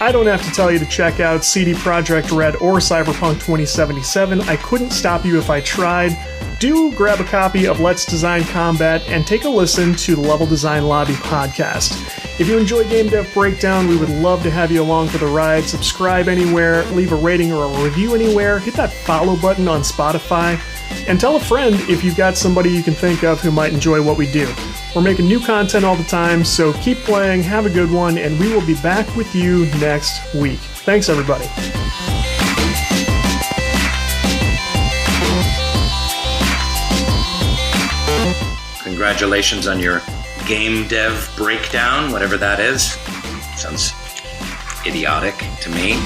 I don't have to tell you to check out CD Projekt Red or Cyberpunk 2077. I couldn't stop you if I tried. Do grab a copy of Let's Design Combat and take a listen to the Level Design Lobby podcast. If you enjoy Game Dev Breakdown, we would love to have you along for the ride. Subscribe anywhere, leave a rating or a review anywhere, hit that follow button on Spotify, and tell a friend if you've got somebody you can think of who might enjoy what we do. We're making new content all the time, so keep playing, have a good one, and we will be back with you next week. Thanks, everybody. Congratulations on your Game Dev Breakdown, whatever that is. Sounds idiotic to me.